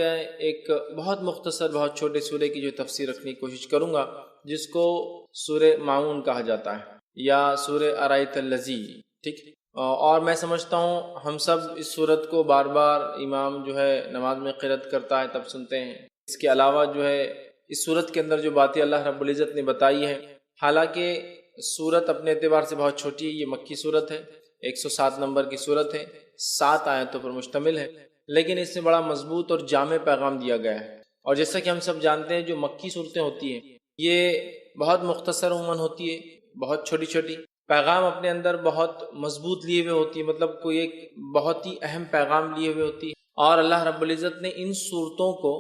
ایک بہت مختصر بہت چھوٹے سورے کی جو تفسیر رکھنے کی کوشش کروں گا، جس کو سورہ معون کہا جاتا ہے یا سورہ ارایت الذی، ٹھیک۔ اور میں سمجھتا ہوں ہم سب اس سورت کو بار بار امام جو ہے نماز میں قرأت کرتا ہے تب سنتے ہیں۔ اس کے علاوہ جو ہے اس سورت کے اندر جو باتیں اللہ رب العزت نے بتائی ہیں، حالانکہ سورت اپنے اعتبار سے بہت چھوٹی ہے، یہ مکی سورت ہے، 107 نمبر کی سورت ہے، 7 آیتوں پر مشتمل ہے، لیکن اس میں بڑا مضبوط اور جامع پیغام دیا گیا ہے۔ اور جیسا کہ ہم سب جانتے ہیں جو مکی صورتیں ہوتی ہیں یہ بہت مختصر عموماً ہوتی ہے، بہت چھوٹی چھوٹی، پیغام اپنے اندر بہت مضبوط لیے ہوئے ہوتی ہے، مطلب کوئی ایک بہت ہی اہم پیغام لیے ہوئے ہوتی ہے۔ اور اللہ رب العزت نے ان صورتوں کو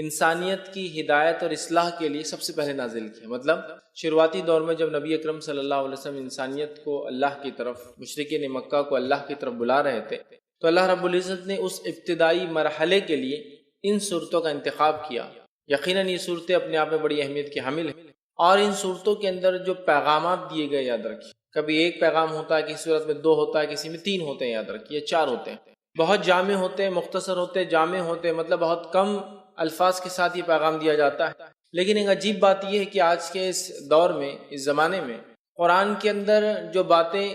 انسانیت کی ہدایت اور اصلاح کے لیے سب سے پہلے نازل کیا۔ مطلب شروعاتی دور میں جب نبی اکرم صلی اللہ علیہ وسلم انسانیت کو اللہ کی طرف، مشرکین مکہ کو اللہ کی طرف بلا رہے تھے، تو اللہ رب العزت نے اس ابتدائی مرحلے کے لیے ان صورتوں کا انتخاب کیا۔ یقیناً یہ صورتیں اپنے آپ میں بڑی اہمیت کی حامل ہیں، اور ان صورتوں کے اندر جو پیغامات دیے گئے یاد رکھیے، کبھی ایک پیغام ہوتا ہے، کسی صورت میں 2 ہوتا ہے، کسی میں 3 ہوتے ہیں، یاد رکھیے 4 ہوتے ہیں، بہت جامع ہوتے ہیں، مختصر ہوتے ہیں، جامع ہوتے ہیں، مطلب بہت کم الفاظ کے ساتھ یہ پیغام دیا جاتا ہے۔ لیکن ایک عجیب بات یہ ہے کہ آج کے اس دور میں، اس زمانے میں، قرآن کے اندر جو باتیں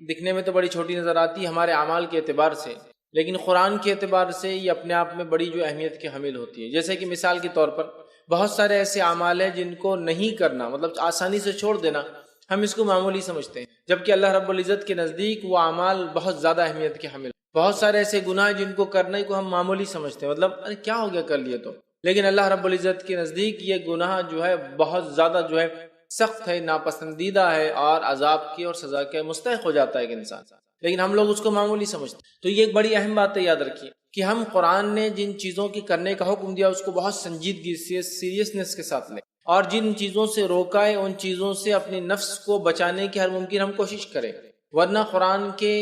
دکھنے میں تو بڑی چھوٹی نظر آتی ہے ہمارے اعمال کے اعتبار سے، لیکن قرآن کے اعتبار سے یہ اپنے آپ میں بڑی جو اہمیت کی حامل ہوتی ہے۔ جیسے کہ مثال کے طور پر بہت سارے ایسے اعمال ہیں جن کو نہیں کرنا، مطلب آسانی سے چھوڑ دینا، ہم اس کو معمولی سمجھتے ہیں، جبکہ اللہ رب العزت کے نزدیک وہ اعمال بہت زیادہ اہمیت کے حامل۔ بہت سارے ایسے گناہ جن کو کرنے کو ہم معمولی سمجھتے ہیں، مطلب ارے کیا ہو گیا کر لیے تو، لیکن اللہ رب العزت کے نزدیک یہ گناہ جو ہے بہت زیادہ جو ہے سخت ہے، ناپسندیدہ ہے، اور عذاب کی اور سزا کے مستحق ہو جاتا ہے ایک انسان، لیکن ہم لوگ اس کو معمولی سمجھتے ہیں۔ تو یہ ایک بڑی اہم بات ہے، یاد رکھیے کہ ہم قرآن نے جن چیزوں کی کرنے کا حکم دیا اس کو بہت سنجیدگی سے، سیریسنس کے ساتھ لیں، اور جن چیزوں سے روکا ہے ان چیزوں سے اپنی نفس کو بچانے کی ہر ممکن ہم کوشش کریں، ورنہ قرآن کے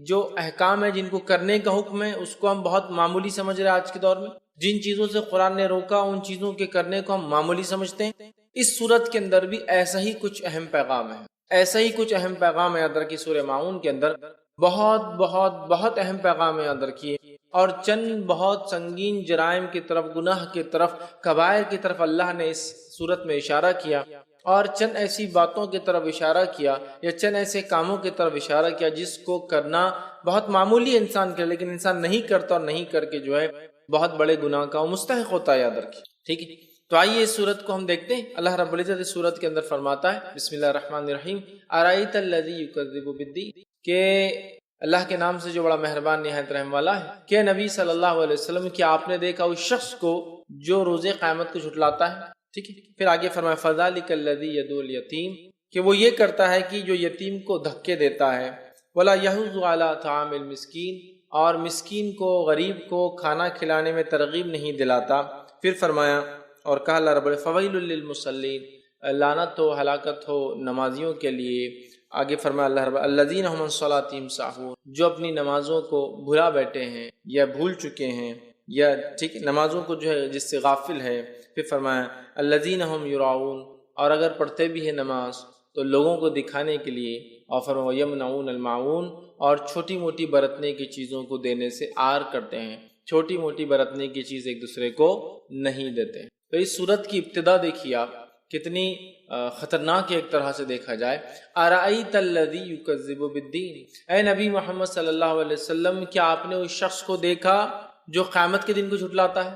جو احکام ہیں جن کو کرنے کا حکم ہے اس کو ہم بہت معمولی سمجھ رہے ہیں آج کے دور میں، جن چیزوں سے قرآن نے روکا ان چیزوں کے کرنے کو ہم معمولی سمجھتے ہیں۔ اس صورت کے اندر بھی ایسا ہی کچھ اہم پیغام ہے، ایسا ہی کچھ اہم پیغام ہے، یاد رکھیے سورہ معون کے اندر بہت بہت بہت اہم پیغام ہے، یاد رکھیے، اور چند بہت سنگین جرائم کی طرف، گناہ کی طرف، کبائر کی طرف اللہ نے اس صورت میں اشارہ کیا، اور چند ایسی باتوں کی طرف اشارہ کیا یا چند ایسے کاموں کی طرف اشارہ کیا جس کو کرنا بہت معمولی انسان کے، لیکن انسان نہیں کرتا، اور نہیں کر کے جو ہے بہت بڑے گناہ کا وہ مستحق ہوتا ہے، یاد رکھیے، ٹھیک ہے۔ تو آئیے اس صورت کو ہم دیکھتے ہیں۔ اللہ رب العزت اس صورت کے اندر فرماتا ہے، بسم اللہ الرحمن الرحیم، ارایت الذی یکذب بالدین، کہ اللہ کے نام سے جو بڑا مہربان نہایت رحم والا ہے، کہ نبی صلی اللہ علیہ وسلم کیا آپ نے دیکھا اس شخص کو جو روز قیامت کو جھٹلاتا ہے، ٹھیک ہے۔ پھر آگے فرمایا فذلک الذی یدعو الیتیم، کہ وہ یہ کرتا ہے کہ جو یتیم کو دھکے دیتا ہے، ولا یحض علی طعام المسکین، اور مسکین کو، غریب کو کھانا کھلانے میں ترغیب نہیں دلاتا۔ پھر فرمایا اور کہا اللہ رب فویل للمصلین، لعنت ہو، ہلاکت ہو نمازیوں کے لیے۔ آگے فرمایا اللہ رب الذین هم عن صلاتهم ساہون، جو اپنی نمازوں کو بھلا بیٹھے ہیں یا بھول چکے ہیں، یا ٹھیک نمازوں کو جو ہے جس سے غافل ہے۔ پھر فرمایا الذین هم یراؤون، اور اگر پڑھتے بھی ہیں نماز تو لوگوں کو دکھانے کے لیے، اور فرمایا یمنعون الماعون، اور چھوٹی موٹی برتنے کی چیزوں کو دینے سے آر کرتے ہیں، چھوٹی موٹی برتنے کی چیز ایک دوسرے کو نہیں دیتے۔ تو اس صورت کی ابتدا دیکھیے آپ، کتنی خطرناک ایک طرح سے دیکھا جائے۔ ارایت الذی یکذب بالدین، اے نبی محمد صلی اللہ علیہ وسلم کیا آپ نے اس شخص کو دیکھا جو قیامت کے دن کو جھٹلاتا ہے؟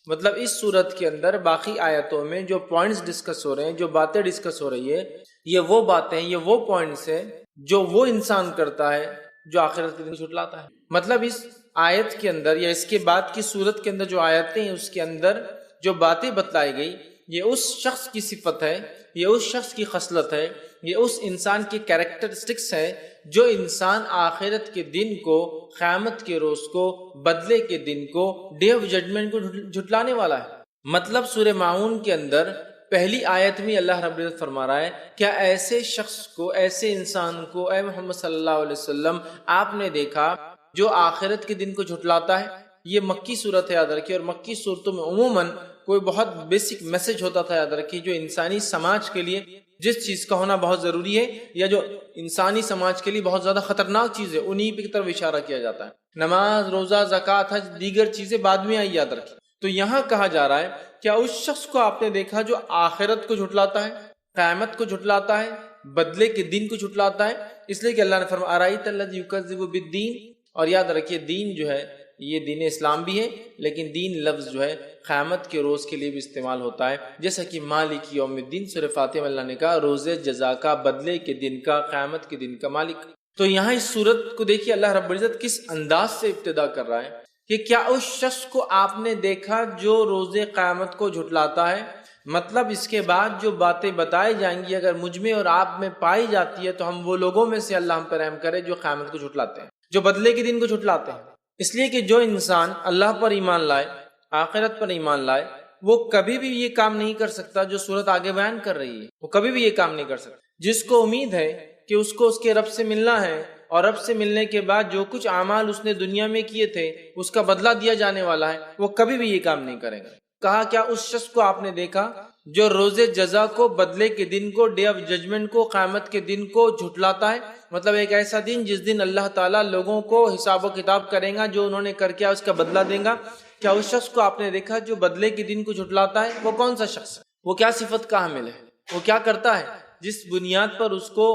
مطلب اس صورت کے اندر باقی آیتوں میں جو پوائنٹس ڈسکس ہو رہے ہیں، جو باتیں ڈسکس ہو رہی ہے، یہ وہ باتیں، یہ وہ پوائنٹس ہیں جو وہ انسان کرتا ہے جو آخرت کے دن جھٹلاتا ہے۔ مطلب اس آیت کے اندر یا اس کے بعد کی صورت کے اندر جو آیتیں ہیں اس کے اندر جو باتیں بتلائی گئی، یہ اس شخص کی صفت ہے، یہ اس شخص کی خصلت ہے، یہ اس انسان کی کیریکٹرسٹکس ہے جو انسان آخرت کے دن کو، قیامت کے روز کو، بدلے کے دن کو، ڈے آف ججمنٹ کو جھٹلانے والا ہے۔ مطلب سورہ معون کے اندر پہلی آیت میں اللہ رب العزت فرما رہا ہے کیا ایسے شخص کو، ایسے انسان کو اے محمد صلی اللہ علیہ وسلم آپ نے دیکھا جو آخرت کے دن کو جھٹلاتا ہے؟ یہ مکی صورت ہے، یاد رکھیے، اور مکی صورتوں میں عموماً کوئی بہت بیسک میسج ہوتا تھا، یاد رکھیے، جو انسانی سماج کے لیے جس چیز کا ہونا بہت ضروری ہے، یا جو انسانی سماج کے لیے بہت زیادہ خطرناک چیز ہے، انہی کی طرف اشارہ کیا جاتا ہے۔ نماز، روزہ، زکوٰۃ، حج، دیگر چیزیں بعد میں آئی، یاد رکھیے، تو یہاں کہا جا رہا ہے کیا اس شخص کو آپ نے دیکھا جو آخرت کو جھٹلاتا ہے، قیامت کو جھٹلاتا ہے، بدلے کے دن کو جھٹلاتا ہے؟ اس لیے کہ اللہ نے فرمایا ارائیت الذی یکذب بالدین، اور یاد رکھیے دین جو ہے یہ دین اسلام بھی ہے، لیکن دین لفظ جو ہے قیامت کے روز کے لیے بھی استعمال ہوتا ہے، جیسا کہ مالک یوم الدین سورہ فاتحہ میں اللہ نے کہا روز جزا کا، بدلے کے دن کا، قیامت کے دن کا مالک۔ تو یہاں اس صورت کو دیکھیے اللہ رب العزت کس انداز سے ابتدا کر رہا ہے کہ کیا اس شخص کو آپ نے دیکھا جو روز قیامت کو جھٹلاتا ہے؟ مطلب اس کے بعد جو باتیں بتائی جائیں گی اگر مجھ میں اور آپ میں پائی جاتی ہے تو ہم وہ لوگوں میں سے اللہ ہم پر رحم کرے جو قیامت کو جھٹلاتے ہیں، جو بدلے کے دن کو جھٹلاتے ہیں۔ اس لیے کہ جو انسان اللہ پر ایمان لائے، آخرت پر ایمان لائے، وہ کبھی بھی یہ کام نہیں کر سکتا جو صورت آگے بیان کر رہی ہے، وہ کبھی بھی یہ کام نہیں کر سکتا۔ جس کو امید ہے کہ اس کو اس کے رب سے ملنا ہے اور رب سے ملنے کے بعد جو کچھ اعمال اس نے دنیا میں کیے تھے اس کا بدلہ دیا جانے والا ہے، وہ کبھی بھی یہ کام نہیں کرے گا۔ کہا کیا اس شخص کو آپ نے دیکھا جو روز جزا کو، بدلے کے دن کو، ڈے آف ججمنٹ کو، قیامت کے دن کو جھٹلاتا ہے؟ مطلب ایک ایسا دن جس دن اللہ تعالیٰ لوگوں کو حساب و کتاب کرے گا، جو انہوں نے کر کیا اس کا بدلہ دے گا۔ کیا اس شخص کو آپ نے دیکھا جو بدلے کے دن کو جھٹلاتا ہے؟ وہ کون سا شخص ہے؟ وہ کیا صفت کا حامل ہے؟ وہ کیا کرتا ہے جس بنیاد پر اس کو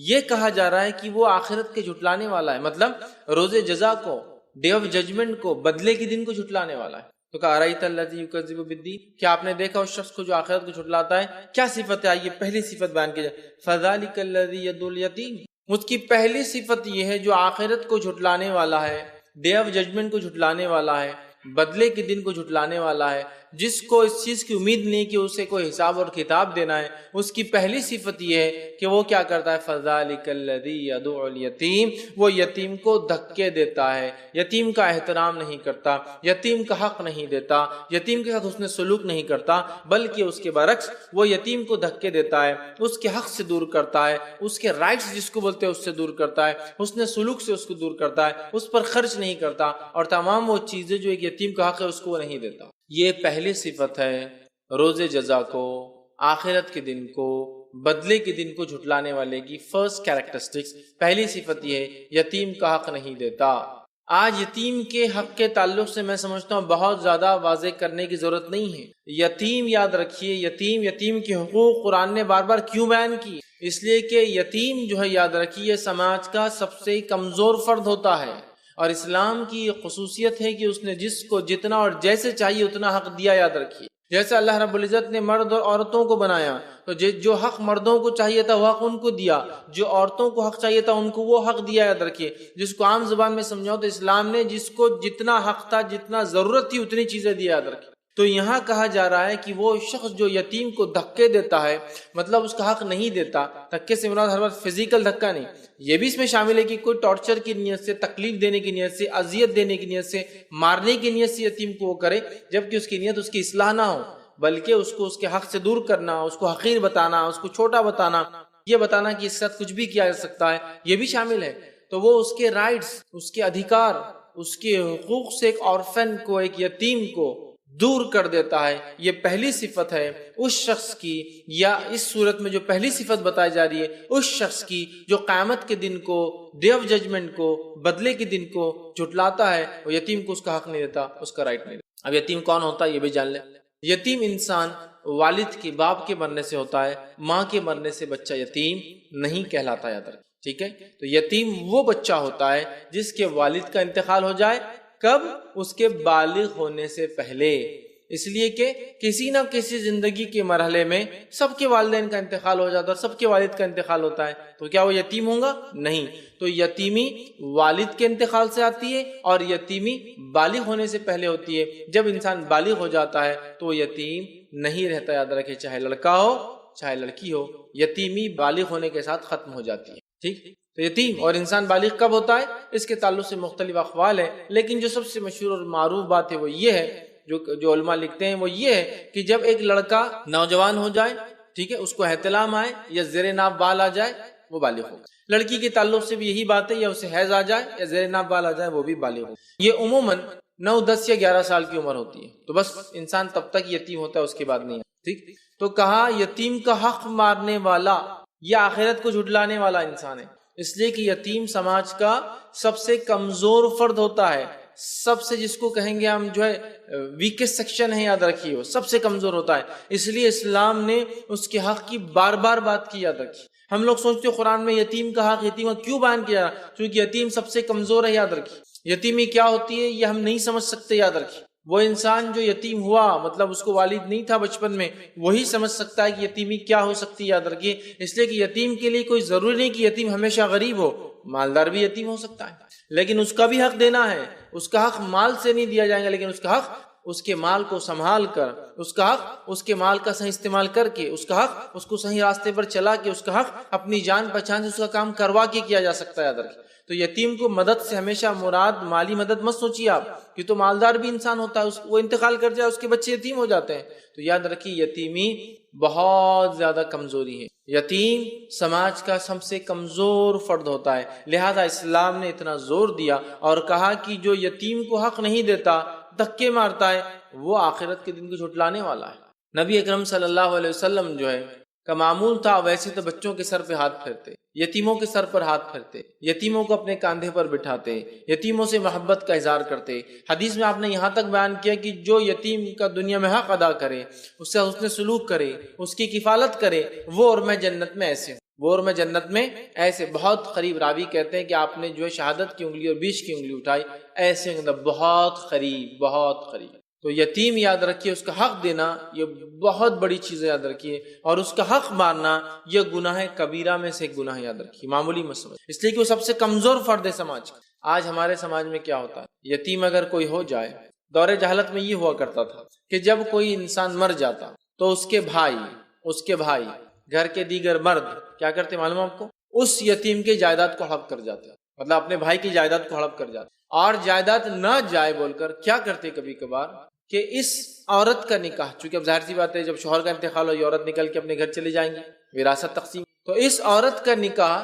یہ کہا جا رہا ہے کہ وہ آخرت کے جھٹلانے والا ہے، مطلب روز جزا کو، ڈے آف ججمنٹ کو، بدلے کے دن کو جھٹلانے والا ہے؟ تو کہا ارائیت الذی یکذب بالدین، کیا آپ نے دیکھا اس شخص کو جو آخرت کو جھٹلاتا ہے؟ کیا صفت ہے؟ آئیے پہلی صفت بیان کی جائے، فذلک الذی یدعو الیتیم۔ اس کی پہلی صفت یہ ہے جو آخرت کو جھٹلانے والا ہے، ڈے آف ججمنٹ کو جھٹلانے والا ہے، بدلے کے دن کو جھٹلانے والا ہے، جس کو اس چیز کی امید نہیں کہ اسے کوئی حساب اور کتاب دینا ہے، اس کی پہلی صفت یہ ہے کہ وہ کیا کرتا ہے؟ فذلک الذی یدعو الیتیم، وہ یتیم کو دھکے دیتا ہے، یتیم کا احترام نہیں کرتا، یتیم کا حق نہیں دیتا، یتیم کے ساتھ حسن سلوک نہیں کرتا، بلکہ اس کے برعکس وہ یتیم کو دھکے دیتا ہے، اس کے حق سے دور کرتا ہے، اس کے رائٹس جس کو بولتے ہیں اس سے دور کرتا ہے، حسن سلوک سے اس کو دور کرتا ہے، اس پر خرچ نہیں کرتا، اور تمام وہ چیزیں جو ایک یتیم کا حق ہے اس کو وہ نہیں دیتا۔ یہ پہلی صفت ہے روز جزا کو، آخرت کے دن کو، بدلے کے دن کو جھٹلانے والے کی فرسٹ کیریکٹرسٹکس۔ پہلی صفت یہ ہے یتیم کا حق نہیں دیتا۔ آج یتیم کے حق کے تعلق سے میں سمجھتا ہوں بہت زیادہ واضح کرنے کی ضرورت نہیں ہے۔ یتیم یاد رکھیے، یتیم کے حقوق قرآن نے بار بار کیوں بیان کی؟ اس لیے کہ یتیم جو ہے یاد رکھیے سماج کا سب سے کمزور فرد ہوتا ہے، اور اسلام کی یہ خصوصیت ہے کہ اس نے جس کو جتنا اور جیسے چاہیے اتنا حق دیا۔ یاد رکھیے جیسے اللہ رب العزت نے مرد اور عورتوں کو بنایا تو جو حق مردوں کو چاہیے تھا وہ حق ان کو دیا، جو عورتوں کو حق چاہیے تھا ان کو وہ حق دیا۔ یاد رکھیے جس کو عام زبان میں سمجھاؤ تو اسلام نے جس کو جتنا حق تھا، جتنا ضرورت تھی اتنی چیزیں دی۔ یاد رکھیے تو یہاں کہا جا رہا ہے کہ وہ شخص جو یتیم کو دھکے دیتا ہے، مطلب اس کا حق نہیں دیتا۔ دھکے سے مراد ہر وقت فزیکل دھکا نہیں، یہ بھی اس میں شامل ہے کہ کوئی ٹارچر کی نیت سے، تکلیف دینے کی نیت سے، اذیت دینے کی نیت سے، مارنے کی نیت سے یتیم کو وہ کرے، جبکہ اس کی نیت اس کی اصلاح نہ ہو، بلکہ اس کو اس کے حق سے دور کرنا، اس کو حقیر بتانا، اس کو چھوٹا بتانا، یہ بتانا کہ اس کے ساتھ کچھ بھی کیا جا سکتا ہے، یہ بھی شامل ہے۔ تو وہ اس کے رائٹس، اس کے ادھیکار، اس کے حقوق سے ایک آرفن کو، ایک یتیم کو دور کر دیتا ہے۔ یہ پہلی صفت ہے اس شخص کی، یا اس صورت میں جو پہلی صفت بتائی جا رہی ہے اس شخص کی جو قیامت کے دن کو، ڈے آف ججمنٹ کو، بدلے کے دن کو جھٹلاتا ہے، وہ یتیم کو اس کا حق نہیں دیتا، اس کا رائٹ نہیں دیتا۔ اب یتیم کون ہوتا ہے یہ بھی جان لیں۔ یتیم انسان والد کے، باپ کے مرنے سے ہوتا ہے، ماں کے مرنے سے بچہ یتیم نہیں کہلاتا۔ یاد رکھیں، ٹھیک ہے؟ تو یتیم وہ بچہ ہوتا ہے جس کے والد کا انتقال ہو جائے، کب؟ اس کے بالغ ہونے سے پہلے۔ اس لیے کہ کسی نہ کسی زندگی کے مرحلے میں سب کے والدین کا انتقال ہو جاتا ہے، سب کے والد کا انتقال ہوتا ہے، تو کیا وہ یتیم ہوگا؟ نہیں۔ تو یتیمی والد کے انتقال سے آتی ہے اور یتیمی بالغ ہونے سے پہلے ہوتی ہے۔ جب انسان بالغ ہو جاتا ہے تو وہ یتیم نہیں رہتا۔ یاد رکھے چاہے لڑکا ہو چاہے لڑکی ہو، یتیمی بالغ ہونے کے ساتھ ختم ہو جاتی ہے۔ ٹھیک؟ تو یتیم اور انسان بالغ کب ہوتا ہے اس کے تعلق سے مختلف اقوال ہیں، لیکن جو سب سے مشہور اور معروف بات ہے وہ یہ ہے، جو علماء لکھتے ہیں وہ یہ ہے کہ جب ایک لڑکا نوجوان ہو جائے، ٹھیک ہے، اس کو احتلام آئے یا زیر ناف بال آ جائے، وہ بالغ ہوگا۔ لڑکی کے تعلق سے بھی یہی بات ہے، یا اسے حیض آ جائے یا زیر ناف بال آ جائے، وہ بھی بالغ ہوگا۔ یہ عموماً 9، 10 یا 11 سال کی عمر ہوتی ہے، تو بس انسان تب تک یتیم ہوتا ہے، اس کے بعد نہیں۔ ٹھیک؟ تو کہا یتیم کا حق مارنے والا یا آخرت کو جھٹلانے والا انسان ہے، اس لیے کہ یتیم سماج کا سب سے کمزور فرد ہوتا ہے، سب سے جس کو کہیں گے ہم جو ہے ویکسٹ سیکشن ہے، یاد رکھیے وہ سب سے کمزور ہوتا ہے، اس لیے اسلام نے اس کے حق کی بار بار بات کی، یاد رکھیے۔ ہم لوگ سوچتے قرآن میں یتیم کا حق، یتیم کا کیوں بیان کیا؟ کیونکہ یتیم سب سے کمزور ہے، یاد رکھیے۔ یتیمی کیا ہوتی ہے یہ ہم نہیں سمجھ سکتے، یاد رکھیے۔ وہ انسان جو یتیم ہوا، مطلب اس کو والد نہیں تھا بچپن میں، وہی سمجھ سکتا ہے کہ یتیمی کیا ہو سکتی ہے، یاد رکھیے۔ اس لیے کہ یتیم کے لیے کوئی ضروری نہیں کہ یتیم ہمیشہ غریب ہو، مالدار بھی یتیم ہو سکتا ہے، لیکن اس کا بھی حق دینا ہے۔ اس کا حق مال سے نہیں دیا جائے گا، لیکن اس کا حق اس کے مال کو سنبھال کر، اس کا حق اس کے مال کا صحیح استعمال کر کے، اس کا حق اس کو صحیح راستے پر چلا کے، اس کا حق اپنی جان پہچان سے اس کا کام کروا کے کیا جا سکتا ہے، یاد رکھیے۔ تو یتیم کو مدد سے ہمیشہ مراد مالی مدد مت سوچیے آپ، کہ تو مالدار بھی انسان ہوتا ہے، وہ انتقال کر جائے اس کے بچے یتیم ہو جاتے ہیں۔ تو یاد رکھیے یتیمی بہت زیادہ کمزوری ہے، یتیم سماج کا سب سے کمزور فرد ہوتا ہے، لہذا اسلام نے اتنا زور دیا اور کہا کہ جو یتیم کو حق نہیں دیتا، دھکے مارتا ہے، وہ آخرت کے دن کو جھٹلانے والا ہے۔ نبی اکرم صلی اللہ علیہ وسلم جو ہے کا معمول تھا، ویسے تو بچوں کے سر پہ ہاتھ پھیرتے، یتیموں کے سر پر ہاتھ پھیرتے، یتیموں کو اپنے کاندھے پر بٹھاتے، یتیموں سے محبت کا اظہار کرتے۔ حدیث میں آپ نے یہاں تک بیان کیا کہ جو یتیم کا دنیا میں حق ادا کرے، اس سے حسن سلوک کرے، اس کی کفالت کرے، وہ اور میں جنت میں ایسے ہوں، وہ اور میں جنت میں ایسے۔ بہت قریب، راوی کہتے ہیں کہ آپ نے جو ہے شہادت کی انگلی اور بیچ کی انگلی اٹھائی، ایسے بہت قریب، بہت قریب۔ تو یتیم یاد رکھیے، اس کا حق دینا یہ بہت بڑی چیز ہے، یاد رکھیے، اور اس کا حق مارنا یہ گناہ کبیرہ میں سے ایک گناہ، یاد رکھیے، معمولی مت سمجھ، اس لیے کہ وہ سب سے کمزور فرد ہے سماج کا۔ آج ہمارے سماج میں کیا ہوتا ہے، یتیم اگر کوئی ہو جائے، دور جہالت میں یہ ہوا کرتا تھا کہ جب کوئی انسان مر جاتا تو اس کے بھائی گھر کے دیگر مرد کیا کرتے معلوم آپ کو، اس یتیم کے جائیداد کو ہڑپ کر جاتے، مطلب اپنے بھائی کی جائیداد کو ہڑپ کر جاتے، اور جائیداد نہ جائے بول کر کیا کرتے کبھی کبھار کہ اس عورت کا نکاح، چونکہ اب ظاہر سی بات ہے جب شوہر کا انتقال ہو یہ عورت نکل کے اپنے گھر چلی جائیں گی، وراثت تقسیم، تو اس عورت کا نکاح